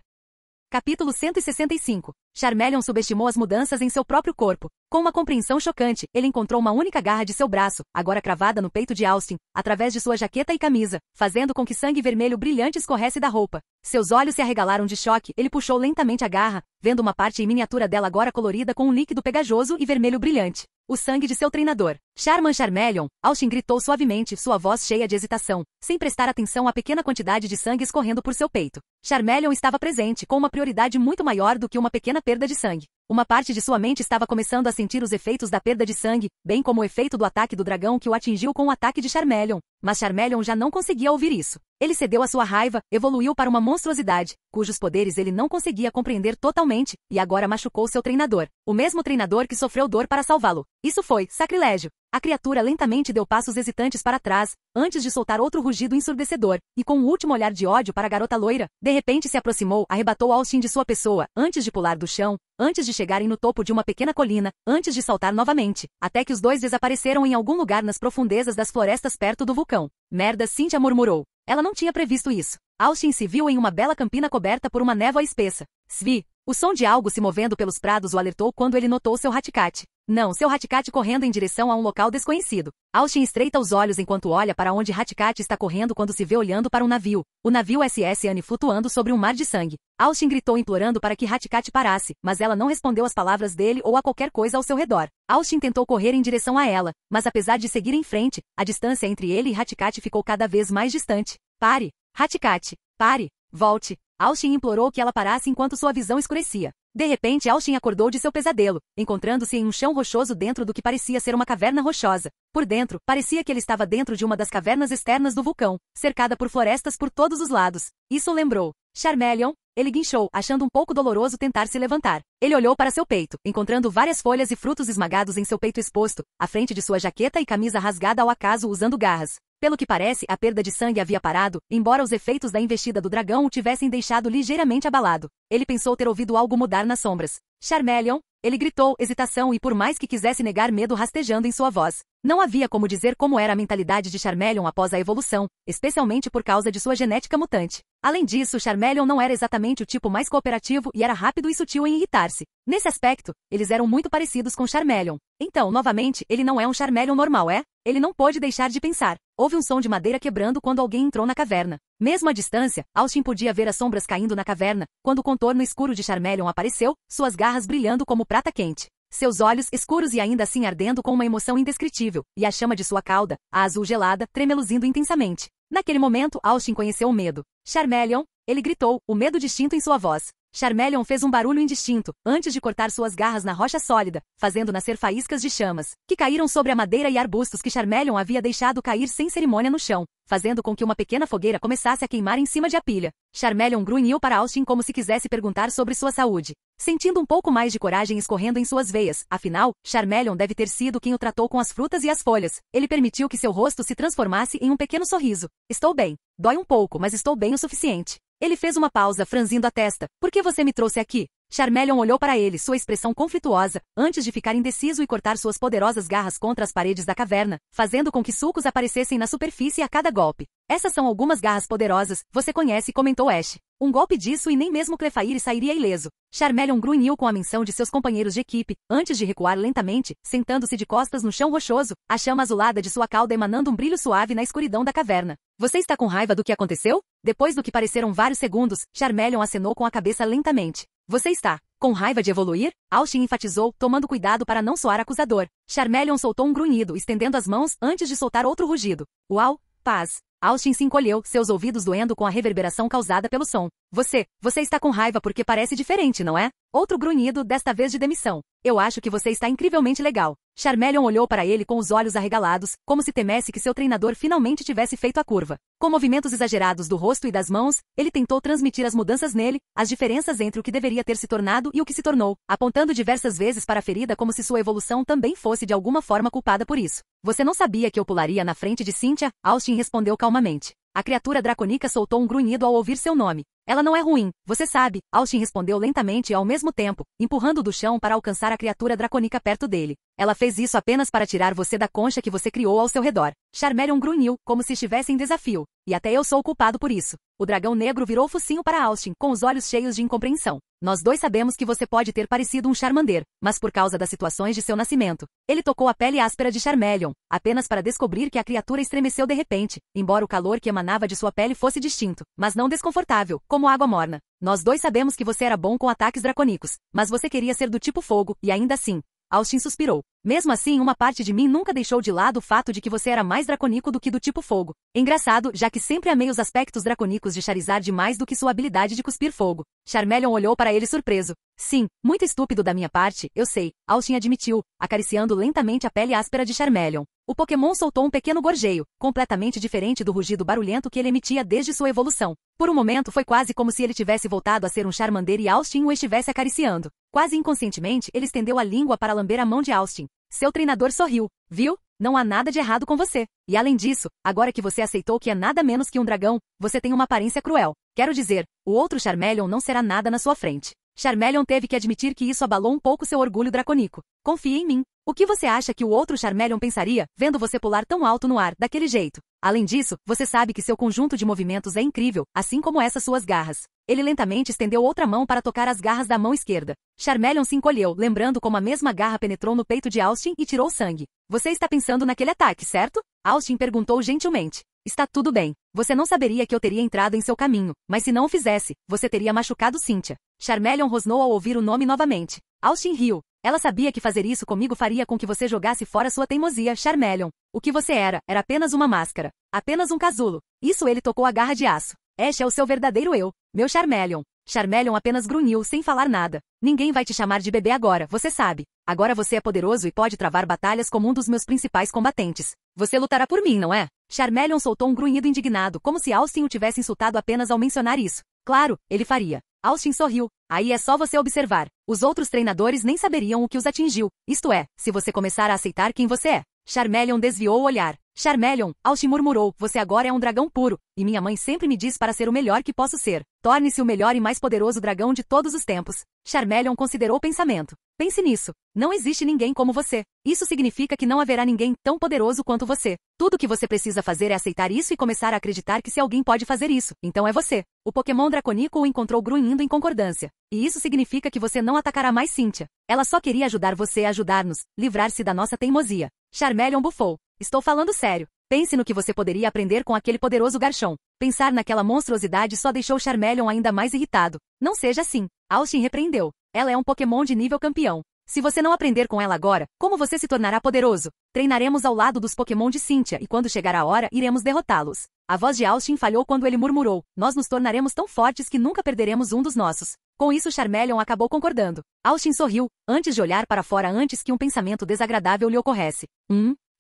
Capítulo 165. Charmeleon subestimou as mudanças em seu próprio corpo. Com uma compreensão chocante, ele encontrou uma única garra de seu braço, agora cravada no peito de Austin, através de sua jaqueta e camisa, fazendo com que sangue vermelho brilhante escorresse da roupa. Seus olhos se arregalaram de choque, ele puxou lentamente a garra, vendo uma parte em miniatura dela agora colorida com um líquido pegajoso e vermelho brilhante. O sangue de seu treinador. Charmeleon, Austin gritou suavemente, sua voz cheia de hesitação, sem prestar atenção à pequena quantidade de sangue escorrendo por seu peito. Charmeleon estava presente, com uma prioridade muito maior do que uma pequena perda de sangue. Uma parte de sua mente estava começando a sentir os efeitos da perda de sangue, bem como o efeito do ataque do dragão que o atingiu com o ataque de Charmeleon. Mas Charmeleon já não conseguia ouvir isso. Ele cedeu à sua raiva, evoluiu para uma monstruosidade, cujos poderes ele não conseguia compreender totalmente, e agora machucou seu treinador. O mesmo treinador que sofreu dor para salvá-lo. Isso foi sacrilégio. A criatura lentamente deu passos hesitantes para trás, antes de soltar outro rugido ensurdecedor, e com um último olhar de ódio para a garota loira, de repente se aproximou, arrebatou Austin de sua pessoa, antes de pular do chão, antes de chegarem no topo de uma pequena colina, antes de saltar novamente, até que os dois desapareceram em algum lugar nas profundezas das florestas perto do vulcão. Merda, Cynthia murmurou. Ela não tinha previsto isso. Austin se viu em uma bela campina coberta por uma névoa espessa. Svi! O som de algo se movendo pelos prados o alertou quando ele notou seu Haticat. Não, seu Haticat correndo em direção a um local desconhecido. Austin estreita os olhos enquanto olha para onde Haticat está correndo quando se vê olhando para um navio. O navio SS Anne flutuando sobre um mar de sangue. Austin gritou implorando para que Haticat parasse, mas ela não respondeu às palavras dele ou a qualquer coisa ao seu redor. Austin tentou correr em direção a ela, mas apesar de seguir em frente, a distância entre ele e Haticat ficou cada vez mais distante. Pare! Haticat! Pare! Volte! Austin implorou que ela parasse enquanto sua visão escurecia. De repente, Austin acordou de seu pesadelo, encontrando-se em um chão rochoso dentro do que parecia ser uma caverna rochosa. Por dentro, parecia que ele estava dentro de uma das cavernas externas do vulcão, cercada por florestas por todos os lados. Isso lembrou Charmeleon. Ele guinchou, achando um pouco doloroso tentar se levantar. Ele olhou para seu peito, encontrando várias folhas e frutos esmagados em seu peito exposto, à frente de sua jaqueta e camisa rasgada ao acaso usando garras. Pelo que parece, a perda de sangue havia parado, embora os efeitos da investida do dragão o tivessem deixado ligeiramente abalado. Ele pensou ter ouvido algo mudar nas sombras. Charmeleon! Ele gritou, hesitação e por mais que quisesse negar medo rastejando em sua voz. Não havia como dizer como era a mentalidade de Charmeleon após a evolução, especialmente por causa de sua genética mutante. Além disso, Charmeleon não era exatamente o tipo mais cooperativo e era rápido e sutil em irritar-se. Nesse aspecto, eles eram muito parecidos com Charmeleon. Então, novamente, ele não é um Charmeleon normal, é? Ele não pôde deixar de pensar. Houve um som de madeira quebrando quando alguém entrou na caverna. Mesmo à distância, Austin podia ver as sombras caindo na caverna, quando o contorno escuro de Charmeleon apareceu, suas garras brilhando como prata quente. Seus olhos, escuros e ainda assim ardendo com uma emoção indescritível, e a chama de sua cauda, a azul gelada, tremeluzindo intensamente. Naquele momento, Austin conheceu o medo. Charmeleon! Ele gritou, o medo distinto em sua voz. Charmeleon fez um barulho indistinto, antes de cortar suas garras na rocha sólida, fazendo nascer faíscas de chamas, que caíram sobre a madeira e arbustos que Charmeleon havia deixado cair sem cerimônia no chão, fazendo com que uma pequena fogueira começasse a queimar em cima de a pilha. Charmeleon grunhiu para Austin como se quisesse perguntar sobre sua saúde, sentindo um pouco mais de coragem escorrendo em suas veias. Afinal, Charmeleon deve ter sido quem o tratou com as frutas e as folhas. Ele permitiu que seu rosto se transformasse em um pequeno sorriso. Estou bem. Dói um pouco, mas estou bem o suficiente. Ele fez uma pausa, franzindo a testa. Por que você me trouxe aqui? Charmeleon olhou para ele, sua expressão conflituosa, antes de ficar indeciso e cortar suas poderosas garras contra as paredes da caverna, fazendo com que sulcos aparecessem na superfície a cada golpe. Essas são algumas garras poderosas, você conhece, comentou Ash. Um golpe disso e nem mesmo Clefairy sairia ileso. Charmeleon grunhiu com a menção de seus companheiros de equipe, antes de recuar lentamente, sentando-se de costas no chão rochoso, a chama azulada de sua cauda emanando um brilho suave na escuridão da caverna. Você está com raiva do que aconteceu? Depois do que pareceram vários segundos, Charmeleon acenou com a cabeça lentamente. Você está com raiva de evoluir? Austin enfatizou, tomando cuidado para não soar acusador. Charmeleon soltou um grunhido, estendendo as mãos antes de soltar outro rugido. Uau, paz. Austin se encolheu, seus ouvidos doendo com a reverberação causada pelo som. Você está com raiva porque parece diferente, não é? Outro grunhido, desta vez de demissão. Eu acho que você está incrivelmente legal. Charmeleon olhou para ele com os olhos arregalados, como se temesse que seu treinador finalmente tivesse feito a curva. Com movimentos exagerados do rosto e das mãos, ele tentou transmitir as mudanças nele, as diferenças entre o que deveria ter se tornado e o que se tornou, apontando diversas vezes para a ferida como se sua evolução também fosse de alguma forma culpada por isso. Você não sabia que eu pularia na frente de Cynthia? Austin respondeu calmamente. A criatura draconica soltou um grunhido ao ouvir seu nome. Ela não é ruim, você sabe, Austin respondeu lentamente e ao mesmo tempo, empurrando do chão para alcançar a criatura draconica perto dele. Ela fez isso apenas para tirar você da concha que você criou ao seu redor. Charmeleon grunhiu, como se estivesse em desafio. E até eu sou o culpado por isso. O dragão negro virou o focinho para Austin, com os olhos cheios de incompreensão. Nós dois sabemos que você pode ter parecido um Charmander, mas por causa das situações de seu nascimento. Ele tocou a pele áspera de Charmeleon, apenas para descobrir que a criatura estremeceu de repente, embora o calor que emanava de sua pele fosse distinto, mas não desconfortável, como água morna. Nós dois sabemos que você era bom com ataques draconicos, mas você queria ser do tipo fogo, e ainda assim, Austin suspirou. Mesmo assim, uma parte de mim nunca deixou de lado o fato de que você era mais dracônico do que do tipo fogo. Engraçado, já que sempre amei os aspectos dracônicos de Charizard mais do que sua habilidade de cuspir fogo. Charmeleon olhou para ele surpreso. Sim, muito estúpido da minha parte, eu sei, Austin admitiu, acariciando lentamente a pele áspera de Charmeleon. O Pokémon soltou um pequeno gorjeio, completamente diferente do rugido barulhento que ele emitia desde sua evolução. Por um momento foi quase como se ele tivesse voltado a ser um Charmander e Austin o estivesse acariciando. Quase inconscientemente, ele estendeu a língua para lamber a mão de Austin. Seu treinador sorriu. Viu? Não há nada de errado com você. E além disso, agora que você aceitou que é nada menos que um dragão, você tem uma aparência cruel. Quero dizer, o outro Charmeleon não será nada na sua frente. Charmeleon teve que admitir que isso abalou um pouco seu orgulho dracônico. Confie em mim. O que você acha que o outro Charmeleon pensaria, vendo você pular tão alto no ar, daquele jeito? Além disso, você sabe que seu conjunto de movimentos é incrível, assim como essas suas garras. Ele lentamente estendeu outra mão para tocar as garras da mão esquerda. Charmeleon se encolheu, lembrando como a mesma garra penetrou no peito de Austin e tirou sangue. Você está pensando naquele ataque, certo? Austin perguntou gentilmente. Está tudo bem. Você não saberia que eu teria entrado em seu caminho, mas se não o fizesse, você teria machucado Cynthia. Charmeleon rosnou ao ouvir o nome novamente. Austin riu. Ela sabia que fazer isso comigo faria com que você jogasse fora sua teimosia, Charmeleon. O que você era apenas uma máscara. Apenas um casulo. Isso ele tocou a garra de aço. Este é o seu verdadeiro eu, meu Charmeleon. Charmeleon apenas grunhiu sem falar nada. Ninguém vai te chamar de bebê agora, você sabe. Agora você é poderoso e pode travar batalhas como um dos meus principais combatentes. Você lutará por mim, não é? Charmeleon soltou um grunhido indignado, como se Austin o tivesse insultado apenas ao mencionar isso. Claro, ele faria. Austin sorriu. Aí é só você observar. Os outros treinadores nem saberiam o que os atingiu. Isto é, se você começar a aceitar quem você é. Charmeleon desviou o olhar. Charmeleon, Austin murmurou, você agora é um dragão puro, e minha mãe sempre me diz para ser o melhor que posso ser. Torne-se o melhor e mais poderoso dragão de todos os tempos. Charmeleon considerou o pensamento. Pense nisso. Não existe ninguém como você. Isso significa que não haverá ninguém tão poderoso quanto você. Tudo o que você precisa fazer é aceitar isso e começar a acreditar que se alguém pode fazer isso, então é você. O Pokémon dracônico o encontrou grunhindo em concordância. E isso significa que você não atacará mais Cynthia. Ela só queria ajudar você a ajudar-nos, livrar-se da nossa teimosia. Charmeleon bufou. Estou falando sério. Pense no que você poderia aprender com aquele poderoso Garchomp. Pensar naquela monstruosidade só deixou Charmeleon ainda mais irritado. Não seja assim. Austin repreendeu. Ela é um Pokémon de nível campeão. Se você não aprender com ela agora, como você se tornará poderoso? Treinaremos ao lado dos Pokémon de Cynthia e quando chegar a hora, iremos derrotá-los. A voz de Austin falhou quando ele murmurou. Nós nos tornaremos tão fortes que nunca perderemos um dos nossos. Com isso Charmeleon acabou concordando. Austin sorriu, antes de olhar para fora antes que um pensamento desagradável lhe ocorresse.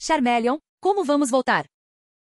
Charmeleon, como vamos voltar?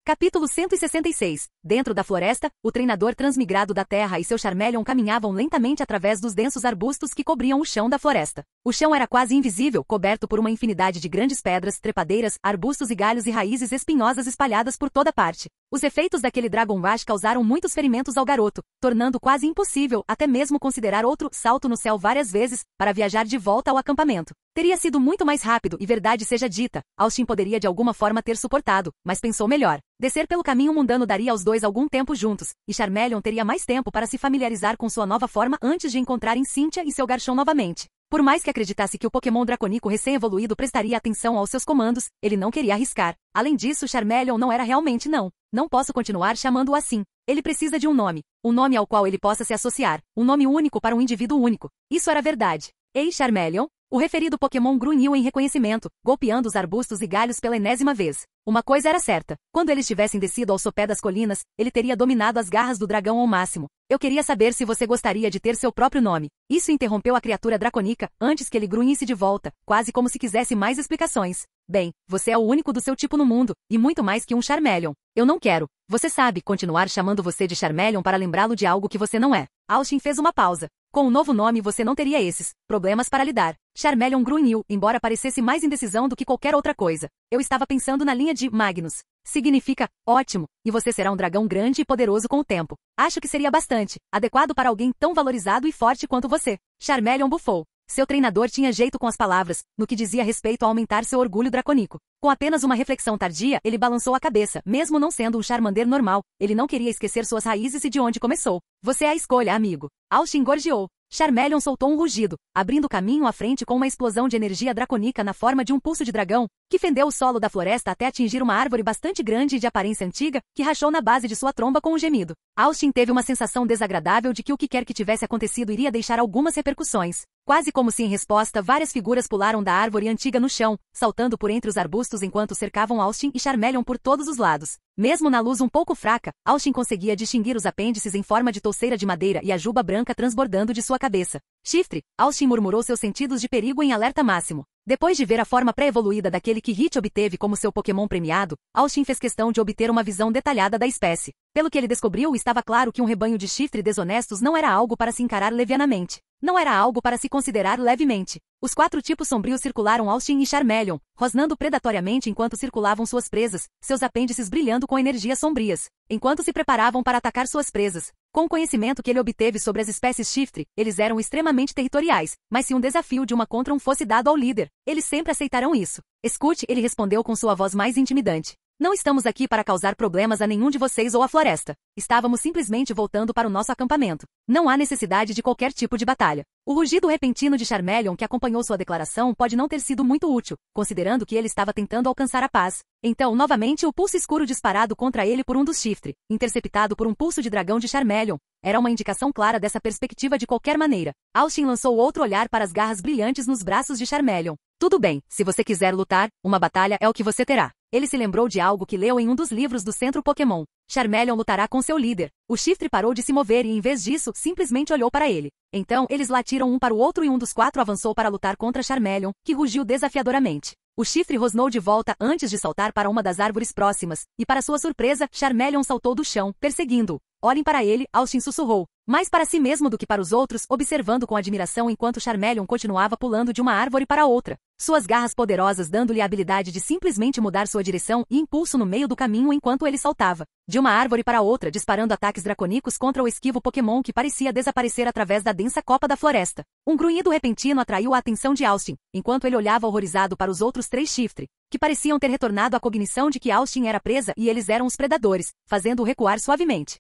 Capítulo 166. Dentro da floresta, o treinador transmigrado da terra e seu Charmeleon caminhavam lentamente através dos densos arbustos que cobriam o chão da floresta. O chão era quase invisível, coberto por uma infinidade de grandes pedras, trepadeiras, arbustos e galhos e raízes espinhosas espalhadas por toda parte. Os efeitos daquele Dragon Rush causaram muitos ferimentos ao garoto, tornando quase impossível até mesmo considerar outro salto no céu várias vezes para viajar de volta ao acampamento. Teria sido muito mais rápido e verdade seja dita, Austin poderia de alguma forma ter suportado, mas pensou melhor. Descer pelo caminho mundano daria aos dois algum tempo juntos, e Charmeleon teria mais tempo para se familiarizar com sua nova forma antes de encontrarem Cynthia e seu Garchomp novamente. Por mais que acreditasse que o Pokémon dracônico recém-evoluído prestaria atenção aos seus comandos, ele não queria arriscar. Além disso, Charmeleon não era realmente não. Não posso continuar chamando-o assim. Ele precisa de um nome ao qual ele possa se associar, um nome único para um indivíduo único. Isso era verdade. Ei, Charmeleon? O referido Pokémon grunhiu em reconhecimento, golpeando os arbustos e galhos pela enésima vez. Uma coisa era certa. Quando eles tivessem descido ao sopé das colinas, ele teria dominado as garras do dragão ao máximo. Eu queria saber se você gostaria de ter seu próprio nome. Isso interrompeu a criatura dracônica, antes que ele grunhisse de volta, quase como se quisesse mais explicações. Bem, você é o único do seu tipo no mundo, e muito mais que um Charmeleon. Eu não quero, você sabe, continuar chamando você de Charmeleon para lembrá-lo de algo que você não é. Austin fez uma pausa. Com um novo nome você não teria esses problemas para lidar. Charmeleon grunhiu, embora parecesse mais indecisão do que qualquer outra coisa. Eu estava pensando na linha de Magnus. Significa, ótimo, e você será um dragão grande e poderoso com o tempo. Acho que seria bastante adequado para alguém tão valorizado e forte quanto você. Charmeleon bufou. Seu treinador tinha jeito com as palavras, no que dizia respeito a aumentar seu orgulho dracônico. Com apenas uma reflexão tardia, ele balançou a cabeça, mesmo não sendo um Charmander normal, ele não queria esquecer suas raízes e de onde começou. Você é a escolha, amigo. Austin gorjeou. Charmeleon soltou um rugido, abrindo caminho à frente com uma explosão de energia dracônica na forma de um pulso de dragão, que fendeu o solo da floresta até atingir uma árvore bastante grande e de aparência antiga, que rachou na base de sua tromba com um gemido. Austin teve uma sensação desagradável de que o que quer que tivesse acontecido iria deixar algumas repercussões. Quase como se em resposta, várias figuras pularam da árvore antiga no chão, saltando por entre os arbustos enquanto cercavam Austin e Charmeleon por todos os lados. Mesmo na luz um pouco fraca, Austin conseguia distinguir os apêndices em forma de touceira de madeira e a juba branca transbordando de sua cabeça. Chifre! Austin murmurou seus sentidos de perigo em alerta máximo. Depois de ver a forma pré-evoluída daquele que Hit obteve como seu Pokémon premiado, Austin fez questão de obter uma visão detalhada da espécie. Pelo que ele descobriu, estava claro que um rebanho de chifre desonestos não era algo para se encarar levianamente. Não era algo para se considerar levemente. Os 4 tipos sombrios circularam Austin e Charmeleon, rosnando predatoriamente enquanto circulavam suas presas, seus apêndices brilhando com energias sombrias, enquanto se preparavam para atacar suas presas. Com o conhecimento que ele obteve sobre as espécies chifre, eles eram extremamente territoriais, mas se um desafio de uma contra um fosse dado ao líder, eles sempre aceitarão isso. Escute, ele respondeu com sua voz mais intimidante. Não estamos aqui para causar problemas a nenhum de vocês ou à floresta. Estávamos simplesmente voltando para o nosso acampamento. Não há necessidade de qualquer tipo de batalha. O rugido repentino de Charmeleon que acompanhou sua declaração pode não ter sido muito útil, considerando que ele estava tentando alcançar a paz. Então, novamente, o pulso escuro disparado contra ele por um dos chifre, interceptado por um pulso de dragão de Charmeleon, era uma indicação clara dessa perspectiva de qualquer maneira. Austin lançou outro olhar para as garras brilhantes nos braços de Charmeleon. Tudo bem, se você quiser lutar, uma batalha é o que você terá. Ele se lembrou de algo que leu em um dos livros do Centro Pokémon. Charmeleon lutará com seu líder. O chifre parou de se mover e, em vez disso, simplesmente olhou para ele. Então, eles latiram um para o outro e um dos 4 avançou para lutar contra Charmeleon, que rugiu desafiadoramente. O chifre rosnou de volta antes de saltar para uma das árvores próximas, e para sua surpresa, Charmeleon saltou do chão, perseguindo-o. Olhem para ele, Austin sussurrou. Mais para si mesmo do que para os outros, observando com admiração enquanto Charmeleon continuava pulando de uma árvore para outra. Suas garras poderosas dando-lhe a habilidade de simplesmente mudar sua direção e impulso no meio do caminho enquanto ele saltava. De uma árvore para outra, disparando ataques draconicos contra o esquivo Pokémon que parecia desaparecer através da densa copa da floresta. Um grunhido repentino atraiu a atenção de Austin, enquanto ele olhava horrorizado para os outros 3 chifre, que pareciam ter retornado à cognição de que Austin era presa e eles eram os predadores, fazendo-o recuar suavemente.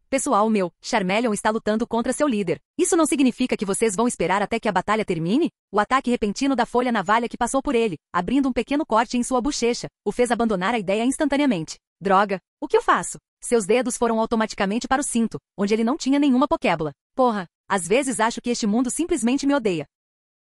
Pessoal meu, Charmeleon está lutando contra seu líder. Isso não significa que vocês vão esperar até que a batalha termine? O ataque repentino da folha navalha que passou por ele, abrindo um pequeno corte em sua bochecha, o fez abandonar a ideia instantaneamente. Droga, o que eu faço? Seus dedos foram automaticamente para o cinto, onde ele não tinha nenhuma pokébola. Porra, às vezes acho que este mundo simplesmente me odeia.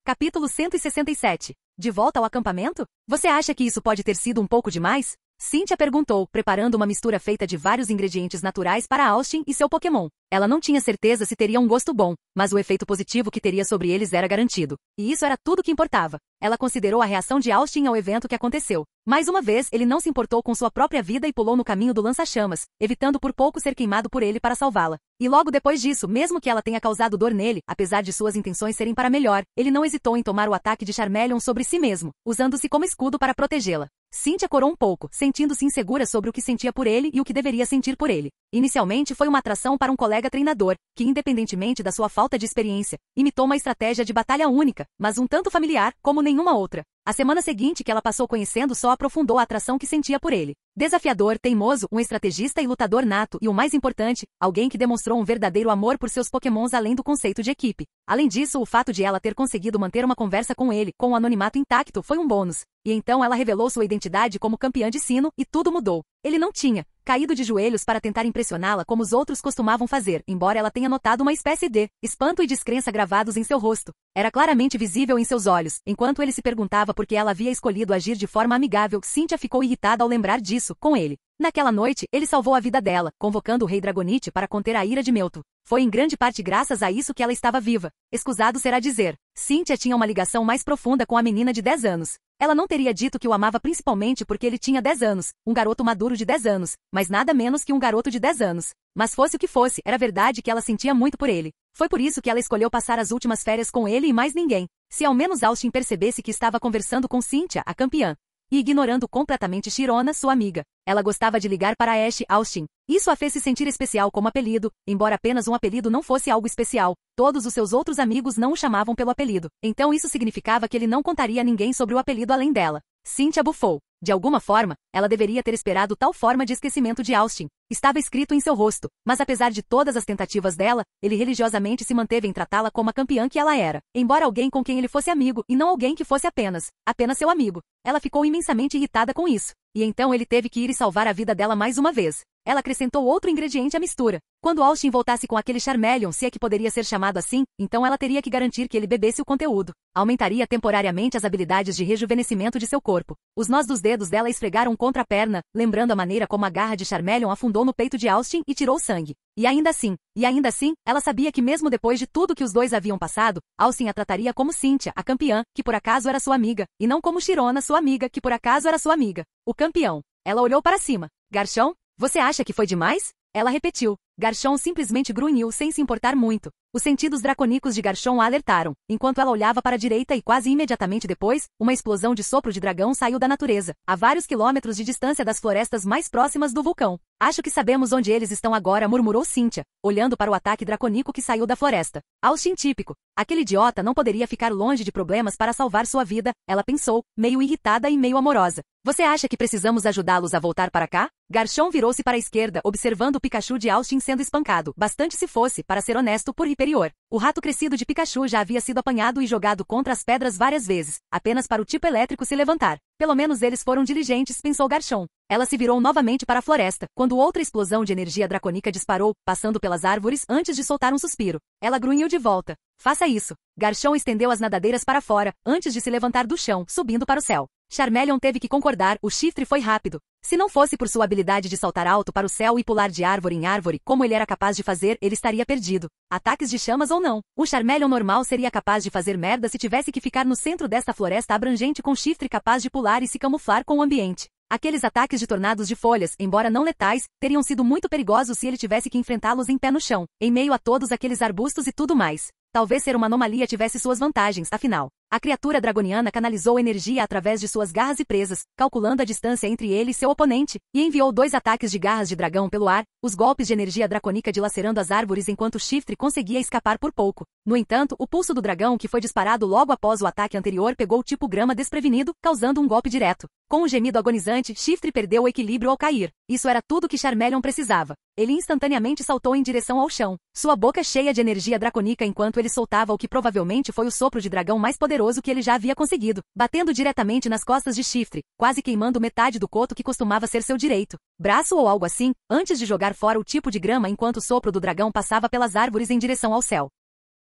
Capítulo 167. De volta ao acampamento? Você acha que isso pode ter sido um pouco demais? Cynthia perguntou, preparando uma mistura feita de vários ingredientes naturais para Austin e seu Pokémon. Ela não tinha certeza se teria um gosto bom, mas o efeito positivo que teria sobre eles era garantido. E isso era tudo que importava. Ela considerou a reação de Austin ao evento que aconteceu. Mais uma vez, ele não se importou com sua própria vida e pulou no caminho do lança-chamas, evitando por pouco ser queimado por ele para salvá-la. E logo depois disso, mesmo que ela tenha causado dor nele, apesar de suas intenções serem para melhor, ele não hesitou em tomar o ataque de Charmeleon sobre si mesmo, usando-se como escudo para protegê-la. Cynthia corou um pouco, sentindo-se insegura sobre o que sentia por ele e o que deveria sentir por ele. Inicialmente foi uma atração para um colega treinador, que independentemente da sua falta de experiência, imitou uma estratégia de batalha única, mas um tanto familiar, como nenhuma outra. A semana seguinte que ela passou conhecendo só aprofundou a atração que sentia por ele. Desafiador, teimoso, um estrategista e lutador nato e o mais importante, alguém que demonstrou um verdadeiro amor por seus pokémons além do conceito de equipe. Além disso, o fato de ela ter conseguido manter uma conversa com ele, com o anonimato intacto, foi um bônus. E então ela revelou sua identidade como campeã de sino, e tudo mudou. Ele não tinha caído de joelhos para tentar impressioná-la como os outros costumavam fazer, embora ela tenha notado uma espécie de espanto e descrença gravados em seu rosto. Era claramente visível em seus olhos. Enquanto ele se perguntava por que ela havia escolhido agir de forma amigável, Cynthia ficou irritada ao lembrar disso, com ele. Naquela noite, ele salvou a vida dela, convocando o rei Dragonite para conter a ira de Mewtwo. Foi em grande parte graças a isso que ela estava viva. Escusado será dizer. Cynthia tinha uma ligação mais profunda com a menina de 10 anos. Ela não teria dito que o amava principalmente porque ele tinha 10 anos, um garoto maduro de 10 anos, mas nada menos que um garoto de 10 anos. Mas fosse o que fosse, era verdade que ela sentia muito por ele. Foi por isso que ela escolheu passar as últimas férias com ele e mais ninguém. Se ao menos Austin percebesse que estava conversando com Cynthia, a campeã, e ignorando completamente Sharona, sua amiga. Ela gostava de ligar para Ash Austin. Isso a fez se sentir especial como apelido, embora apenas um apelido não fosse algo especial. Todos os seus outros amigos não o chamavam pelo apelido. Então isso significava que ele não contaria a ninguém sobre o apelido além dela. Cynthia bufou. De alguma forma, ela deveria ter esperado tal forma de esquecimento de Austin. Estava escrito em seu rosto, mas apesar de todas as tentativas dela, ele religiosamente se manteve em tratá-la como a campeã que ela era, embora alguém com quem ele fosse amigo e não alguém que fosse apenas seu amigo. Ela ficou imensamente irritada com isso, e então ele teve que ir e salvar a vida dela mais uma vez. Ela acrescentou outro ingrediente à mistura. Quando Austin voltasse com aquele Charmeleon, se é que poderia ser chamado assim, então ela teria que garantir que ele bebesse o conteúdo. Aumentaria temporariamente as habilidades de rejuvenescimento de seu corpo. Os nós dos dedos dela esfregaram contra a perna, lembrando a maneira como a garra de Charmeleon afundou no peito de Austin e tirou sangue. E ainda assim, ela sabia que mesmo depois de tudo que os dois haviam passado, Austin a trataria como Cynthia, a campeã, que por acaso era sua amiga, e não como Sharona, sua amiga, que por acaso era sua amiga. O campeão. Ela olhou para cima. Garchomp? Você acha que foi demais? Ela repetiu. Garchomp simplesmente grunhiu sem se importar muito. Os sentidos draconicos de Garchomp a alertaram, enquanto ela olhava para a direita e quase imediatamente depois, uma explosão de sopro de dragão saiu da natureza, a vários quilômetros de distância das florestas mais próximas do vulcão. Acho que sabemos onde eles estão agora, murmurou Cynthia, olhando para o ataque dracônico que saiu da floresta. Austin típico. Aquele idiota não poderia ficar longe de problemas para salvar sua vida, ela pensou, meio irritada e meio amorosa. Você acha que precisamos ajudá-los a voltar para cá? Garchomp virou-se para a esquerda, observando o Pikachu de Austin sendo espancado, bastante se fosse, para ser honesto, por Hyperior. O rato crescido de Pikachu já havia sido apanhado e jogado contra as pedras várias vezes, apenas para o tipo elétrico se levantar. Pelo menos eles foram diligentes, pensou Garchomp. Ela se virou novamente para a floresta, quando outra explosão de energia dracônica disparou, passando pelas árvores antes de soltar um suspiro. Ela grunhiu de volta. Faça isso. Garchomp estendeu as nadadeiras para fora, antes de se levantar do chão, subindo para o céu. Charmeleon teve que concordar, o chifre foi rápido. Se não fosse por sua habilidade de saltar alto para o céu e pular de árvore em árvore, como ele era capaz de fazer, ele estaria perdido. Ataques de chamas ou não, um Charmeleon normal seria capaz de fazer merda se tivesse que ficar no centro desta floresta abrangente com chifre capaz de pular e se camuflar com o ambiente. Aqueles ataques de tornados de folhas, embora não letais, teriam sido muito perigosos se ele tivesse que enfrentá-los em pé no chão, em meio a todos aqueles arbustos e tudo mais. Talvez ser uma anomalia tivesse suas vantagens, afinal. A criatura dragoniana canalizou energia através de suas garras e presas, calculando a distância entre ele e seu oponente, e enviou 2 ataques de garras de dragão pelo ar, os golpes de energia dracônica dilacerando as árvores enquanto o chifre conseguia escapar por pouco. No entanto, o pulso do dragão que foi disparado logo após o ataque anterior pegou tipo grama desprevenido, causando um golpe direto. Com um gemido agonizante, Chifre perdeu o equilíbrio ao cair. Isso era tudo que Charmeleon precisava. Ele instantaneamente saltou em direção ao chão, sua boca cheia de energia dracônica enquanto ele soltava o que provavelmente foi o sopro de dragão mais poderoso que ele já havia conseguido, batendo diretamente nas costas de Chifre, quase queimando metade do coto que costumava ser seu direito. Braço ou algo assim, antes de jogar fora o tipo de grama enquanto o sopro do dragão passava pelas árvores em direção ao céu.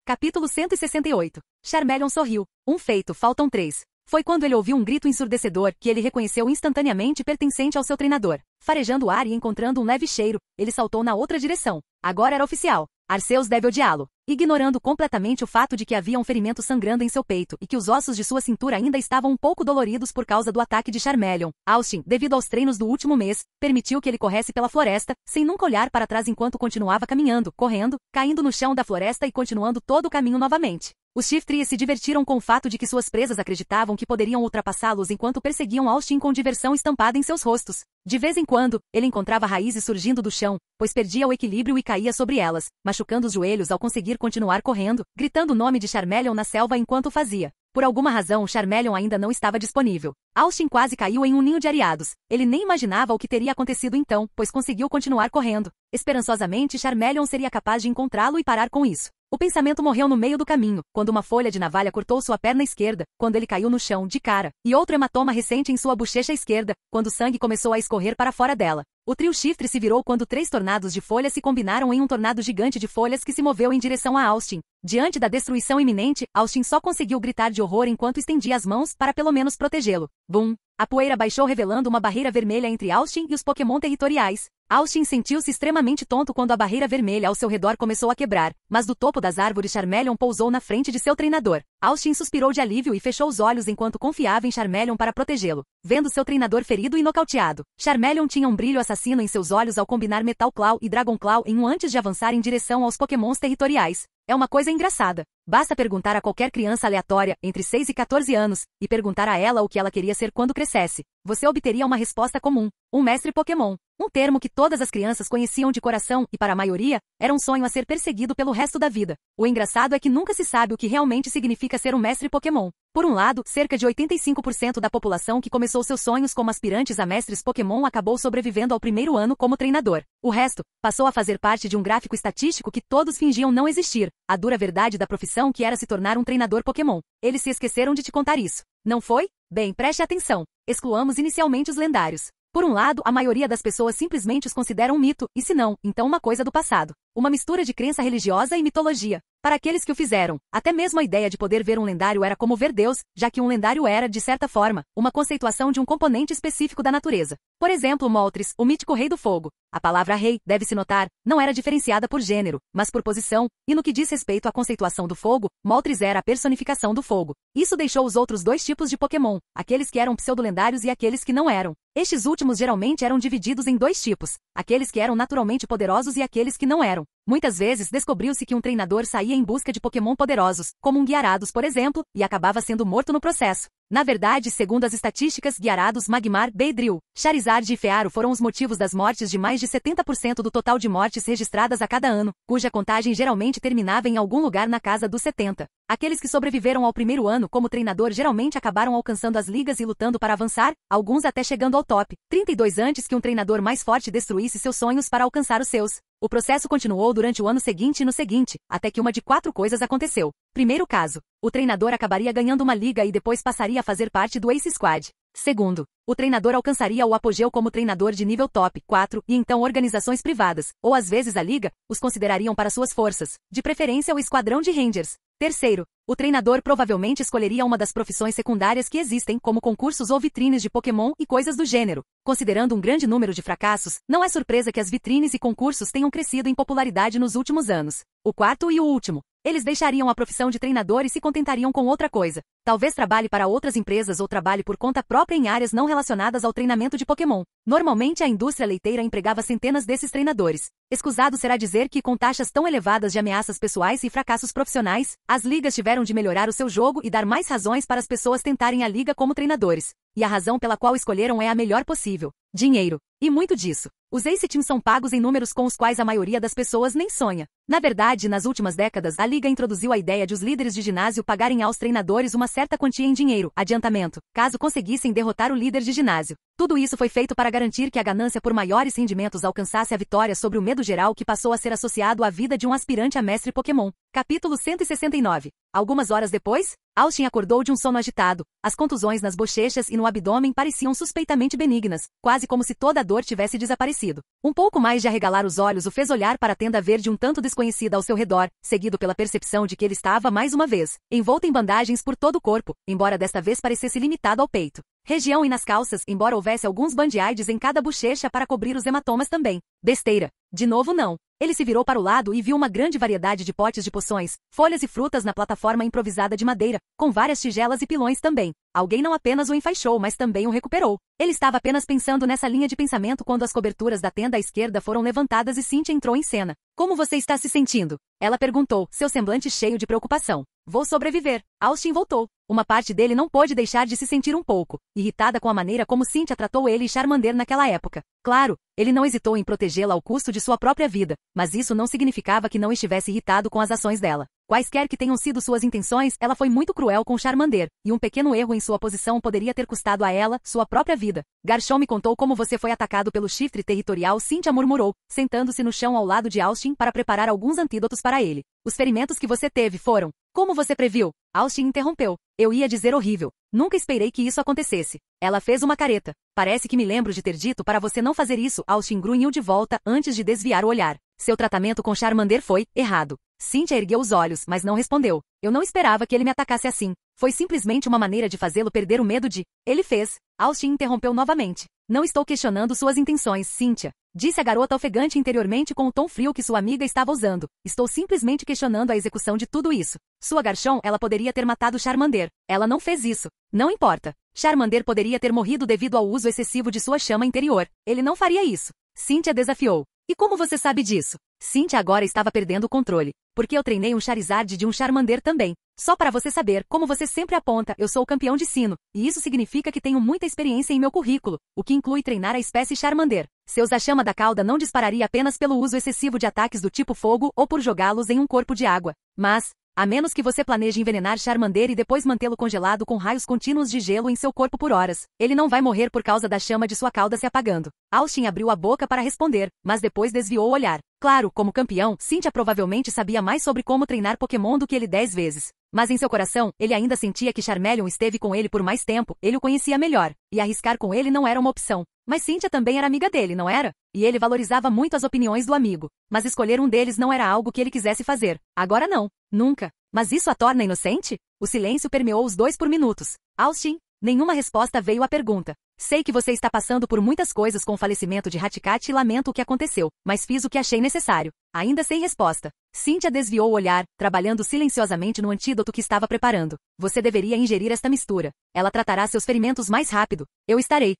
Capítulo 168. Charmeleon sorriu. Um feito, faltam 3. Foi quando ele ouviu um grito ensurdecedor que ele reconheceu instantaneamente pertencente ao seu treinador. Farejando o ar e encontrando um leve cheiro, ele saltou na outra direção. Agora era oficial. Arceus deve odiá-lo. Ignorando completamente o fato de que havia um ferimento sangrando em seu peito e que os ossos de sua cintura ainda estavam um pouco doloridos por causa do ataque de Charmeleon, Austin, devido aos treinos do último mês, permitiu que ele corresse pela floresta, sem nunca olhar para trás enquanto continuava caminhando, correndo, caindo no chão da floresta e continuando todo o caminho novamente. Os Shiftries se divertiram com o fato de que suas presas acreditavam que poderiam ultrapassá-los enquanto perseguiam Austin com diversão estampada em seus rostos. De vez em quando, ele encontrava raízes surgindo do chão, pois perdia o equilíbrio e caía sobre elas, machucando os joelhos ao conseguir continuar correndo, gritando o nome de Charmeleon na selva enquanto fazia. Por alguma razão, Charmeleon ainda não estava disponível. Austin quase caiu em um ninho de ariados. Ele nem imaginava o que teria acontecido então, pois conseguiu continuar correndo. Esperançosamente, Charmeleon seria capaz de encontrá-lo e parar com isso. O pensamento morreu no meio do caminho, quando uma folha de navalha cortou sua perna esquerda, quando ele caiu no chão, de cara, e outro hematoma recente em sua bochecha esquerda, quando o sangue começou a escorrer para fora dela. O trio Shiftry se virou quando 3 tornados de folhas se combinaram em um tornado gigante de folhas que se moveu em direção a Austin. Diante da destruição iminente, Austin só conseguiu gritar de horror enquanto estendia as mãos para pelo menos protegê-lo. Bum! A poeira baixou revelando uma barreira vermelha entre Austin e os Pokémon territoriais. Austin sentiu-se extremamente tonto quando a barreira vermelha ao seu redor começou a quebrar, mas do topo das árvores Charmeleon pousou na frente de seu treinador. Austin suspirou de alívio e fechou os olhos enquanto confiava em Charmeleon para protegê-lo. Vendo seu treinador ferido e nocauteado, Charmeleon tinha um brilho assassino em seus olhos ao combinar Metal Claw e Dragon Claw em um antes de avançar em direção aos Pokémons territoriais. É uma coisa engraçada. Basta perguntar a qualquer criança aleatória, entre 6 e 14 anos, e perguntar a ela o que ela queria ser quando crescesse. Você obteria uma resposta comum: um mestre Pokémon. Um termo que todas as crianças conheciam de coração e, para a maioria, era um sonho a ser perseguido pelo resto da vida. O engraçado é que nunca se sabe o que realmente significa ser um mestre Pokémon. Por um lado, cerca de 85% da população que começou seus sonhos como aspirantes a mestres Pokémon acabou sobrevivendo ao primeiro ano como treinador. O resto passou a fazer parte de um gráfico estatístico que todos fingiam não existir, a dura verdade da profissão que era se tornar um treinador Pokémon. Eles se esqueceram de te contar isso. Não foi? Bem, preste atenção. Excluamos inicialmente os lendários. Por um lado, a maioria das pessoas simplesmente os considera um mito, e se não, então uma coisa do passado. Uma mistura de crença religiosa e mitologia. Para aqueles que o fizeram, até mesmo a ideia de poder ver um lendário era como ver Deus, já que um lendário era, de certa forma, uma conceituação de um componente específico da natureza. Por exemplo, Moltres, o mítico Rei do Fogo. A palavra rei, deve-se notar, não era diferenciada por gênero, mas por posição, e no que diz respeito à conceituação do fogo, Moltres era a personificação do fogo. Isso deixou os outros dois tipos de Pokémon, aqueles que eram pseudo-lendários e aqueles que não eram. Estes últimos geralmente eram divididos em dois tipos, aqueles que eram naturalmente poderosos e aqueles que não eram. Muitas vezes descobriu-se que um treinador saía em busca de Pokémon poderosos, como um Gyarados, por exemplo, e acabava sendo morto no processo. Na verdade, segundo as estatísticas, Gyarados, Magmar, Beedrill, Charizard e Fearow foram os motivos das mortes de mais de 70% do total de mortes registradas a cada ano, cuja contagem geralmente terminava em algum lugar na casa dos 70. Aqueles que sobreviveram ao primeiro ano como treinador geralmente acabaram alcançando as ligas e lutando para avançar, alguns até chegando ao top 32 antes que um treinador mais forte destruísse seus sonhos para alcançar os seus. O processo continuou durante o ano seguinte e no seguinte, até que uma de 4 coisas aconteceu. Primeiro caso, o treinador acabaria ganhando uma liga e depois passaria a fazer parte do Ace Squad. Segundo, o treinador alcançaria o apogeu como treinador de nível top 4 e então organizações privadas, ou às vezes a liga, os considerariam para suas forças, de preferência o esquadrão de Rangers. Terceiro, o treinador provavelmente escolheria uma das profissões secundárias que existem, como concursos ou vitrines de Pokémon e coisas do gênero. Considerando um grande número de fracassos, não é surpresa que as vitrines e concursos tenham crescido em popularidade nos últimos anos. O quarto e o último. Eles deixariam a profissão de treinador e se contentariam com outra coisa. Talvez trabalhe para outras empresas ou trabalhe por conta própria em áreas não relacionadas ao treinamento de Pokémon. Normalmente a indústria leiteira empregava centenas desses treinadores. Escusado será dizer que, com taxas tão elevadas de ameaças pessoais e fracassos profissionais, as ligas tiveram de melhorar o seu jogo e dar mais razões para as pessoas tentarem a liga como treinadores. E a razão pela qual escolheram é a melhor possível: dinheiro. E muito disso. Os Ace Teams são pagos em números com os quais a maioria das pessoas nem sonha. Na verdade, nas últimas décadas, a liga introduziu a ideia de os líderes de ginásio pagarem aos treinadores uma certa quantia em dinheiro, adiantamento, caso conseguissem derrotar o líder de ginásio. Tudo isso foi feito para garantir que a ganância por maiores rendimentos alcançasse a vitória sobre o medo geral que passou a ser associado à vida de um aspirante a mestre Pokémon. Capítulo 169. Algumas horas depois, Austin acordou de um sono agitado. As contusões nas bochechas e no abdômen pareciam suspeitamente benignas, quase como se toda a dor tivesse desaparecido. Um pouco mais de arregalar os olhos o fez olhar para a tenda verde um tanto desconhecida ao seu redor, seguido pela percepção de que ele estava, mais uma vez, envolto em bandagens por todo o corpo, embora desta vez parecesse limitado ao peito. Região e nas calças, embora houvesse alguns band-aids em cada bochecha para cobrir os hematomas também. Besteira. De novo não. Ele se virou para o lado e viu uma grande variedade de potes de poções, folhas e frutas na plataforma improvisada de madeira, com várias tigelas e pilões também. Alguém não apenas o enfaixou, mas também o recuperou. Ele estava apenas pensando nessa linha de pensamento quando as coberturas da tenda à esquerda foram levantadas e Cynthia entrou em cena. Como você está se sentindo? Ela perguntou, seu semblante cheio de preocupação. Vou sobreviver. Austin voltou. Uma parte dele não pôde deixar de se sentir um pouco irritada com a maneira como Cynthia tratou ele e Charmander naquela época. Claro, ele não hesitou em protegê-la ao custo de sua própria vida, mas isso não significava que não estivesse irritado com as ações dela. Quaisquer que tenham sido suas intenções, ela foi muito cruel com Charmander, e um pequeno erro em sua posição poderia ter custado a ela sua própria vida. Garchomp me contou como você foi atacado pelo chifre territorial, Cynthia murmurou, sentando-se no chão ao lado de Austin para preparar alguns antídotos para ele. Os ferimentos que você teve foram... Como você previu? Austin interrompeu. Eu ia dizer horrível. Nunca esperei que isso acontecesse. Ela fez uma careta. Parece que me lembro de ter dito para você não fazer isso. Austin grunhiu de volta antes de desviar o olhar. Seu tratamento com Charmander foi errado. Cynthia ergueu os olhos, mas não respondeu. Eu não esperava que ele me atacasse assim. Foi simplesmente uma maneira de fazê-lo perder o medo de... Ele fez. Austin interrompeu novamente. Não estou questionando suas intenções, Cynthia. Disse a garota ofegante interiormente com o tom frio que sua amiga estava usando. Estou simplesmente questionando a execução de tudo isso. Sua Garchomp, ela poderia ter matado Charmander. Ela não fez isso. Não importa. Charmander poderia ter morrido devido ao uso excessivo de sua chama interior. Ele não faria isso. Cynthia desafiou. E como você sabe disso? Cynthia agora estava perdendo o controle. Porque eu treinei um Charizard de um Charmander também. Só para você saber, como você sempre aponta, eu sou o campeão de Sinnoh, e isso significa que tenho muita experiência em meu currículo, o que inclui treinar a espécie Charmander. Seu usa chama da cauda não dispararia apenas pelo uso excessivo de ataques do tipo fogo ou por jogá-los em um corpo de água. Mas, a menos que você planeje envenenar Charmander e depois mantê-lo congelado com raios contínuos de gelo em seu corpo por horas, ele não vai morrer por causa da chama de sua cauda se apagando. Austin abriu a boca para responder, mas depois desviou o olhar. Claro, como campeão, Cynthia provavelmente sabia mais sobre como treinar Pokémon do que ele 10 vezes. Mas em seu coração, ele ainda sentia que Charmeleon esteve com ele por mais tempo, ele o conhecia melhor, e arriscar com ele não era uma opção. Mas Cynthia também era amiga dele, não era? E ele valorizava muito as opiniões do amigo. Mas escolher um deles não era algo que ele quisesse fazer. Agora não. Nunca. Mas isso a torna inocente? O silêncio permeou os dois por minutos. Austin? Nenhuma resposta veio à pergunta. Sei que você está passando por muitas coisas com o falecimento de Haticat e lamento o que aconteceu, mas fiz o que achei necessário. Ainda sem resposta. Cynthia desviou o olhar, trabalhando silenciosamente no antídoto que estava preparando. Você deveria ingerir esta mistura. Ela tratará seus ferimentos mais rápido. Eu estarei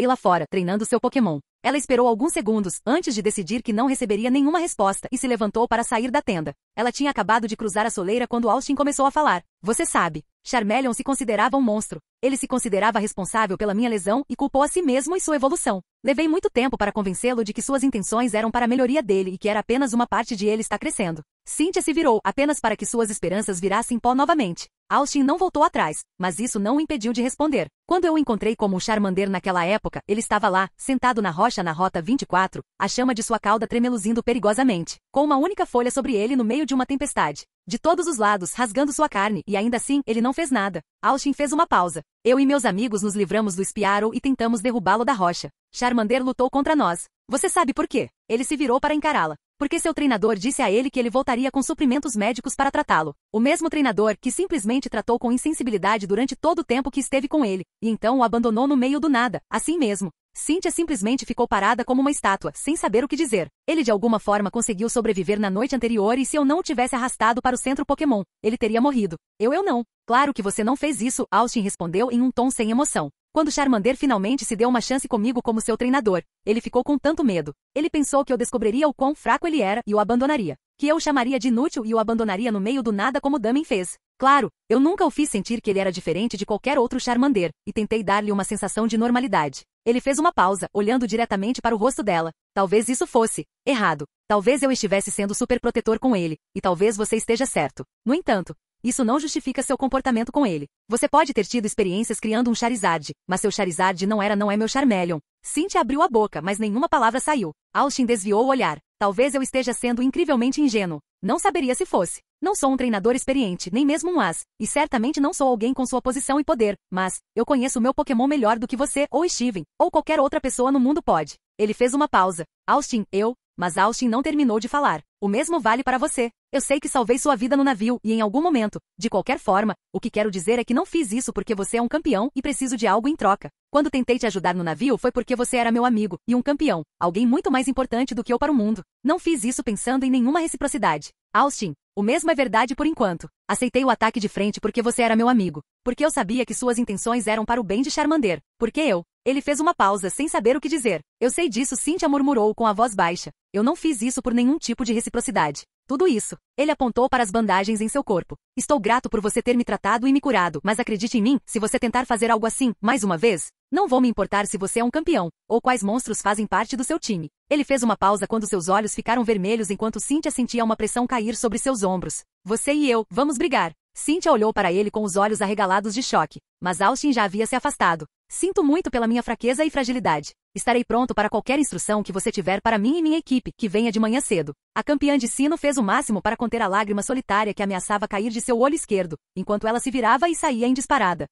lá fora, treinando seu Pokémon. Ela esperou alguns segundos, antes de decidir que não receberia nenhuma resposta, e se levantou para sair da tenda. Ela tinha acabado de cruzar a soleira quando Austin começou a falar. Você sabe, Charmeleon se considerava um monstro. Ele se considerava responsável pela minha lesão e culpou a si mesmo e sua evolução. Levei muito tempo para convencê-lo de que suas intenções eram para a melhoria dele e que era apenas uma parte de ele estar crescendo. Cynthia se virou, apenas para que suas esperanças virassem pó novamente. Austin não voltou atrás, mas isso não o impediu de responder. Quando eu o encontrei como um Charmander naquela época, ele estava lá, sentado na rocha na Rota 24, a chama de sua cauda tremeluzindo perigosamente, com uma única folha sobre ele no meio de uma tempestade. De todos os lados, rasgando sua carne, e ainda assim, ele não fez nada. Austin fez uma pausa. Eu e meus amigos nos livramos do Spearow e tentamos derrubá-lo da rocha. Charmander lutou contra nós. Você sabe por quê? Ele se virou para encará-la. Porque seu treinador disse a ele que ele voltaria com suprimentos médicos para tratá-lo. O mesmo treinador que simplesmente tratou com insensibilidade durante todo o tempo que esteve com ele, e então o abandonou no meio do nada, assim mesmo. Cynthia simplesmente ficou parada como uma estátua, sem saber o que dizer. Ele de alguma forma conseguiu sobreviver na noite anterior e se eu não o tivesse arrastado para o centro Pokémon, ele teria morrido. Eu não. Claro que você não fez isso, Austin respondeu em um tom sem emoção. Quando Charmander finalmente se deu uma chance comigo como seu treinador, ele ficou com tanto medo. Ele pensou que eu descobriria o quão fraco ele era e o abandonaria. Que eu o chamaria de inútil e o abandonaria no meio do nada como Damin fez. Claro, eu nunca o fiz sentir que ele era diferente de qualquer outro Charmander, e tentei dar-lhe uma sensação de normalidade. Ele fez uma pausa, olhando diretamente para o rosto dela. Talvez isso fosse errado. Talvez eu estivesse sendo superprotetor com ele, e talvez você esteja certo. No entanto, isso não justifica seu comportamento com ele. Você pode ter tido experiências criando um Charizard, mas seu Charizard não é meu Charmeleon. Cynthia abriu a boca, mas nenhuma palavra saiu. Austin desviou o olhar. Talvez eu esteja sendo incrivelmente ingênuo. Não saberia se fosse. Não sou um treinador experiente, nem mesmo um as, e certamente não sou alguém com sua posição e poder, mas eu conheço o meu Pokémon melhor do que você ou Steven, ou qualquer outra pessoa no mundo pode. Ele fez uma pausa. Austin, Mas Austin não terminou de falar. O mesmo vale para você. Eu sei que salvei sua vida no navio, e em algum momento, de qualquer forma, o que quero dizer é que não fiz isso porque você é um campeão e preciso de algo em troca. Quando tentei te ajudar no navio foi porque você era meu amigo, e um campeão, alguém muito mais importante do que eu para o mundo. Não fiz isso pensando em nenhuma reciprocidade. Austin, o mesmo é verdade por enquanto. Aceitei o ataque de frente porque você era meu amigo. Porque eu sabia que suas intenções eram para o bem de Charmander. Ele fez uma pausa sem saber o que dizer. Eu sei disso, Cynthia murmurou com a voz baixa. Eu não fiz isso por nenhum tipo de reciprocidade. Tudo isso. Ele apontou para as bandagens em seu corpo. Estou grato por você ter me tratado e me curado, mas acredite em mim, se você tentar fazer algo assim, mais uma vez, não vou me importar se você é um campeão, ou quais monstros fazem parte do seu time. Ele fez uma pausa quando seus olhos ficaram vermelhos enquanto Cynthia sentia uma pressão cair sobre seus ombros. Você e eu, vamos brigar. Cynthia olhou para ele com os olhos arregalados de choque, mas Austin já havia se afastado. Sinto muito pela minha fraqueza e fragilidade. Estarei pronto para qualquer instrução que você tiver para mim e minha equipe, que venha de manhã cedo. A campeã de Sinnoh fez o máximo para conter a lágrima solitária que ameaçava cair de seu olho esquerdo, enquanto ela se virava e saía em disparada.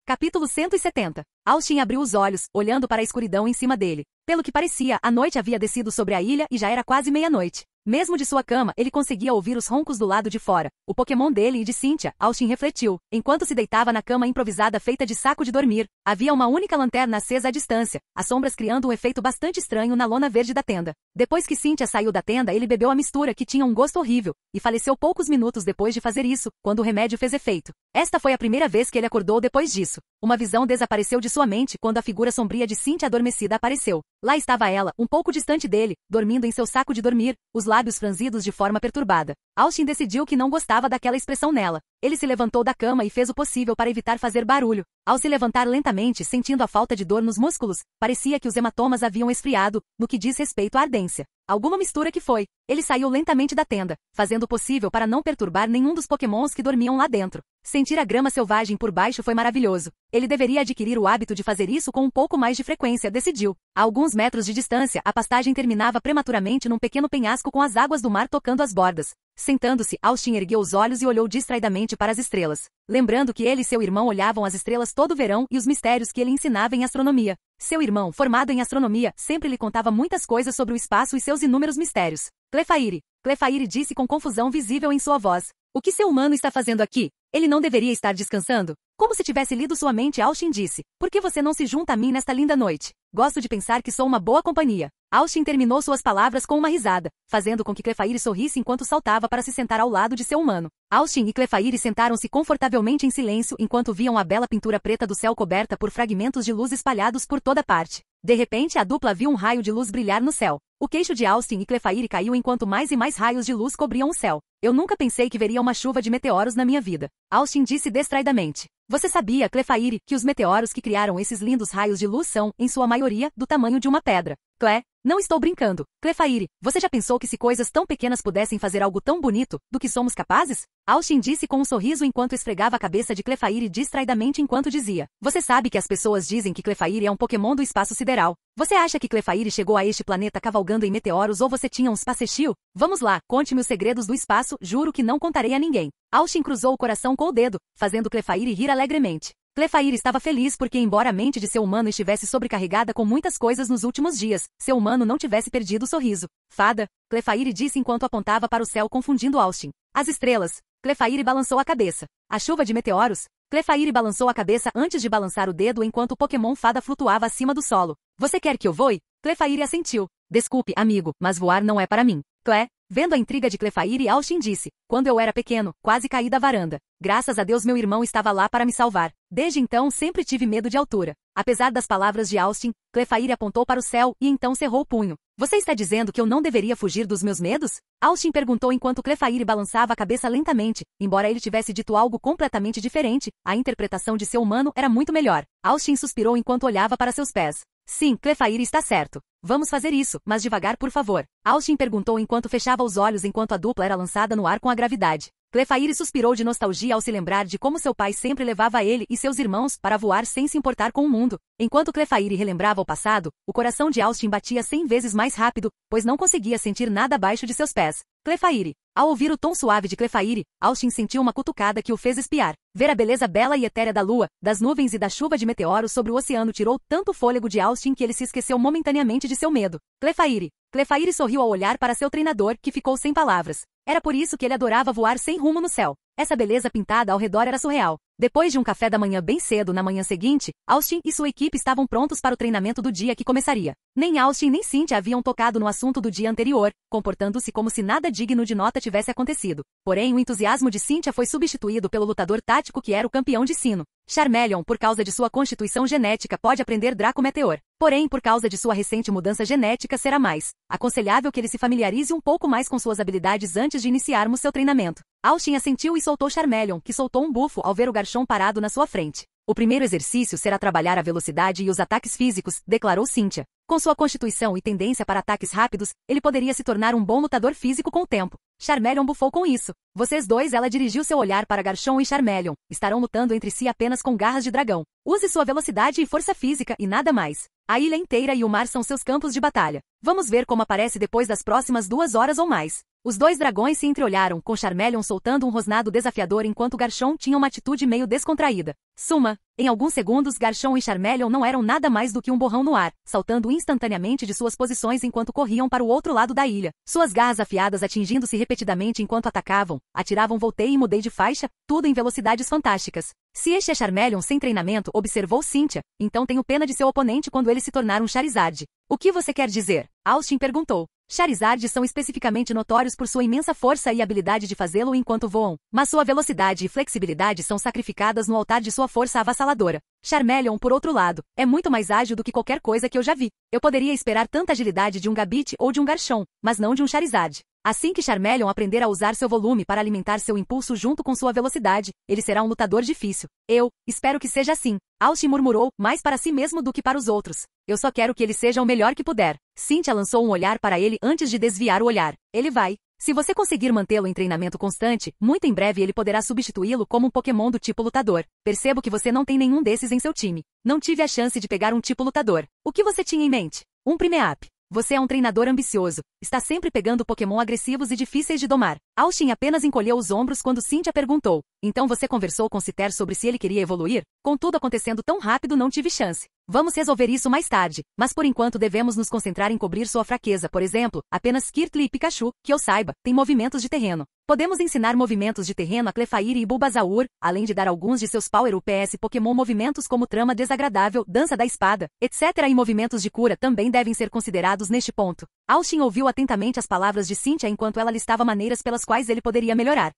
Capítulo 170. Austin abriu os olhos, olhando para a escuridão em cima dele. Pelo que parecia, a noite havia descido sobre a ilha e já era quase meia-noite. Mesmo de sua cama, ele conseguia ouvir os roncos do lado de fora. O Pokémon dele e de Cynthia, Austin refletiu. Enquanto se deitava na cama improvisada feita de saco de dormir, havia uma única lanterna acesa à distância, as sombras criando um efeito bastante estranho na lona verde da tenda. Depois que Cynthia saiu da tenda, ele bebeu a mistura que tinha um gosto horrível, e faleceu poucos minutos depois de fazer isso, quando o remédio fez efeito. Esta foi a primeira vez que ele acordou depois disso. Uma visão desapareceu de sua mente quando a figura sombria de Cynthia adormecida apareceu. Lá estava ela, um pouco distante dele, dormindo em seu saco de dormir, os lábios franzidos de forma perturbada. Austin decidiu que não gostava daquela expressão nela. Ele se levantou da cama e fez o possível para evitar fazer barulho. Ao se levantar lentamente, sentindo a falta de dor nos músculos, parecia que os hematomas haviam esfriado, no que diz respeito à ardência. Alguma mistura que foi. Ele saiu lentamente da tenda, fazendo o possível para não perturbar nenhum dos pokémons que dormiam lá dentro. Sentir a grama selvagem por baixo foi maravilhoso. Ele deveria adquirir o hábito de fazer isso com um pouco mais de frequência, decidiu. A alguns metros de distância, a pastagem terminava prematuramente num pequeno penhasco com as águas do mar tocando as bordas. Sentando-se, Austin ergueu os olhos e olhou distraidamente para as estrelas, lembrando que ele e seu irmão olhavam as estrelas todo o verão e os mistérios que ele ensinava em astronomia. Seu irmão, formado em astronomia, sempre lhe contava muitas coisas sobre o espaço e seus inúmeros mistérios. Clefairy. Clefairy disse com confusão visível em sua voz. O que seu humano está fazendo aqui? Ele não deveria estar descansando? Como se tivesse lido sua mente, Austin disse. Por que você não se junta a mim nesta linda noite? Gosto de pensar que sou uma boa companhia. Austin terminou suas palavras com uma risada, fazendo com que Clefairy sorrisse enquanto saltava para se sentar ao lado de seu humano. Austin e Clefairy sentaram-se confortavelmente em silêncio enquanto viam a bela pintura preta do céu coberta por fragmentos de luz espalhados por toda parte. De repente, a dupla viu um raio de luz brilhar no céu. O queixo de Austin e Clefairy caiu enquanto mais e mais raios de luz cobriam o céu. Eu nunca pensei que veria uma chuva de meteoros na minha vida. Austin disse distraidamente. Você sabia, Clefairy, que os meteoros que criaram esses lindos raios de luz são, em sua maioria, do tamanho de uma pedra? Cle, não estou brincando. Clefairy, você já pensou que se coisas tão pequenas pudessem fazer algo tão bonito, do que somos capazes? Austin disse com um sorriso enquanto esfregava a cabeça de Clefairy distraidamente enquanto dizia. Você sabe que as pessoas dizem que Clefairy é um Pokémon do espaço sideral. Você acha que Clefairy chegou a este planeta cavalgando em meteoros ou você tinha um Spaceship? Vamos lá, conte-me os segredos do espaço, juro que não contarei a ninguém. Austin cruzou o coração com o dedo, fazendo Clefairy rir alegremente. Clefairy estava feliz porque, embora a mente de seu humano estivesse sobrecarregada com muitas coisas nos últimos dias, seu humano não tivesse perdido o sorriso. Fada, Clefairy disse enquanto apontava para o céu confundindo Austin. As estrelas. Clefairy balançou a cabeça. A chuva de meteoros. Clefairy balançou a cabeça antes de balançar o dedo enquanto o Pokémon Fada flutuava acima do solo. Você quer que eu voe? Clefairy assentiu. Desculpe, amigo, mas voar não é para mim. Cle, vendo a intriga de Clefairy, Austin disse. Quando eu era pequeno, quase caí da varanda. Graças a Deus meu irmão estava lá para me salvar. Desde então sempre tive medo de altura. Apesar das palavras de Austin, Clefairy apontou para o céu e então cerrou o punho. Você está dizendo que eu não deveria fugir dos meus medos? Austin perguntou enquanto Clefairy balançava a cabeça lentamente. Embora ele tivesse dito algo completamente diferente, a interpretação de seu humano era muito melhor. Austin suspirou enquanto olhava para seus pés. Sim, Clefairy está certo. Vamos fazer isso, mas devagar por favor. Austin perguntou enquanto fechava os olhos enquanto a dupla era lançada no ar com a gravidade. Clefairy suspirou de nostalgia ao se lembrar de como seu pai sempre levava ele e seus irmãos para voar sem se importar com o mundo. Enquanto Clefairy relembrava o passado, o coração de Austin batia 100 vezes mais rápido, pois não conseguia sentir nada abaixo de seus pés. Clefairy. Ao ouvir o tom suave de Clefairy, Austin sentiu uma cutucada que o fez espiar. Ver a beleza bela e etérea da lua, das nuvens e da chuva de meteoros sobre o oceano tirou tanto fôlego de Austin que ele se esqueceu momentaneamente de seu medo. Clefairy. Clefairy sorriu ao olhar para seu treinador, que ficou sem palavras. Era por isso que ele adorava voar sem rumo no céu. Essa beleza pintada ao redor era surreal. Depois de um café da manhã bem cedo na manhã seguinte, Austin e sua equipe estavam prontos para o treinamento do dia que começaria. Nem Austin nem Cynthia haviam tocado no assunto do dia anterior, comportando-se como se nada digno de nota tivesse acontecido. Porém, o entusiasmo de Cynthia foi substituído pelo lutador tático que era o campeão de sino. Charmeleon, por causa de sua constituição genética, pode aprender Draco Meteor. Porém, por causa de sua recente mudança genética, será mais aconselhável que ele se familiarize um pouco mais com suas habilidades antes de iniciarmos seu treinamento. Austin assentiu e soltou Charmeleon, que soltou um bufo ao ver o Garchomp parado na sua frente. O primeiro exercício será trabalhar a velocidade e os ataques físicos, declarou Cynthia. Com sua constituição e tendência para ataques rápidos, ele poderia se tornar um bom lutador físico com o tempo. Charmeleon bufou com isso. Vocês dois, ela dirigiu seu olhar para Garchomp e Charmeleon, estarão lutando entre si apenas com garras de dragão. Use sua velocidade e força física e nada mais. A ilha inteira e o mar são seus campos de batalha. Vamos ver como aparece depois das próximas 2 horas ou mais. Os dois dragões se entreolharam, com Charmeleon soltando um rosnado desafiador enquanto Garchomp tinha uma atitude meio descontraída. Suma! Em alguns segundos, Garchomp e Charmeleon não eram nada mais do que um borrão no ar, saltando instantaneamente de suas posições enquanto corriam para o outro lado da ilha. Suas garras afiadas atingindo-se repetidamente enquanto atacavam, atiravam, voltei e mudei de faixa, tudo em velocidades fantásticas. Se este é Charmeleon sem treinamento, observou Cynthia, então tenho pena de seu oponente quando ele se tornar um Charizard. O que você quer dizer? Austin perguntou. Charizard são especificamente notórios por sua imensa força e habilidade de fazê-lo enquanto voam, mas sua velocidade e flexibilidade são sacrificadas no altar de sua força avassaladora. Charmeleon, por outro lado, é muito mais ágil do que qualquer coisa que eu já vi. Eu poderia esperar tanta agilidade de um Gabite ou de um Garchomp, mas não de um Charizard. Assim que Charmeleon aprender a usar seu volume para alimentar seu impulso junto com sua velocidade, ele será um lutador difícil. Eu espero que seja assim. Austin murmurou, mais para si mesmo do que para os outros. Eu só quero que ele seja o melhor que puder. Cynthia lançou um olhar para ele antes de desviar o olhar. Ele vai. Se você conseguir mantê-lo em treinamento constante, muito em breve ele poderá substituí-lo como um Pokémon do tipo lutador. Percebo que você não tem nenhum desses em seu time. Não tive a chance de pegar um tipo lutador. O que você tinha em mente? Um Primeape. Você é um treinador ambicioso. Está sempre pegando Pokémon agressivos e difíceis de domar. Austin apenas encolheu os ombros quando Cynthia perguntou. Então você conversou com Citer sobre se ele queria evoluir? Com tudo acontecendo tão rápido, não tive chance. Vamos resolver isso mais tarde, mas por enquanto devemos nos concentrar em cobrir sua fraqueza. Por exemplo, apenas Skirtle e Pikachu, que eu saiba, têm movimentos de terreno. Podemos ensinar movimentos de terreno a Clefairy e Bulbasaur, além de dar alguns de seus Power UPS Pokémon movimentos como Trama Desagradável, Dança da Espada, etc. E movimentos de cura também devem ser considerados neste ponto. Austin ouviu atentamente as palavras de Cynthia enquanto ela listava maneiras pelas quais ele poderia melhorar.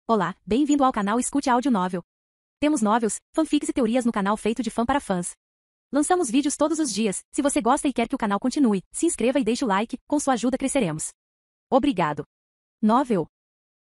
Olá, bem-vindo ao canal Escute Áudio Novel. Temos novels, fanfics e teorias no canal feito de fã para fãs. Lançamos vídeos todos os dias. Se você gosta e quer que o canal continue, se inscreva e deixe o like, com sua ajuda cresceremos. Obrigado. Novel.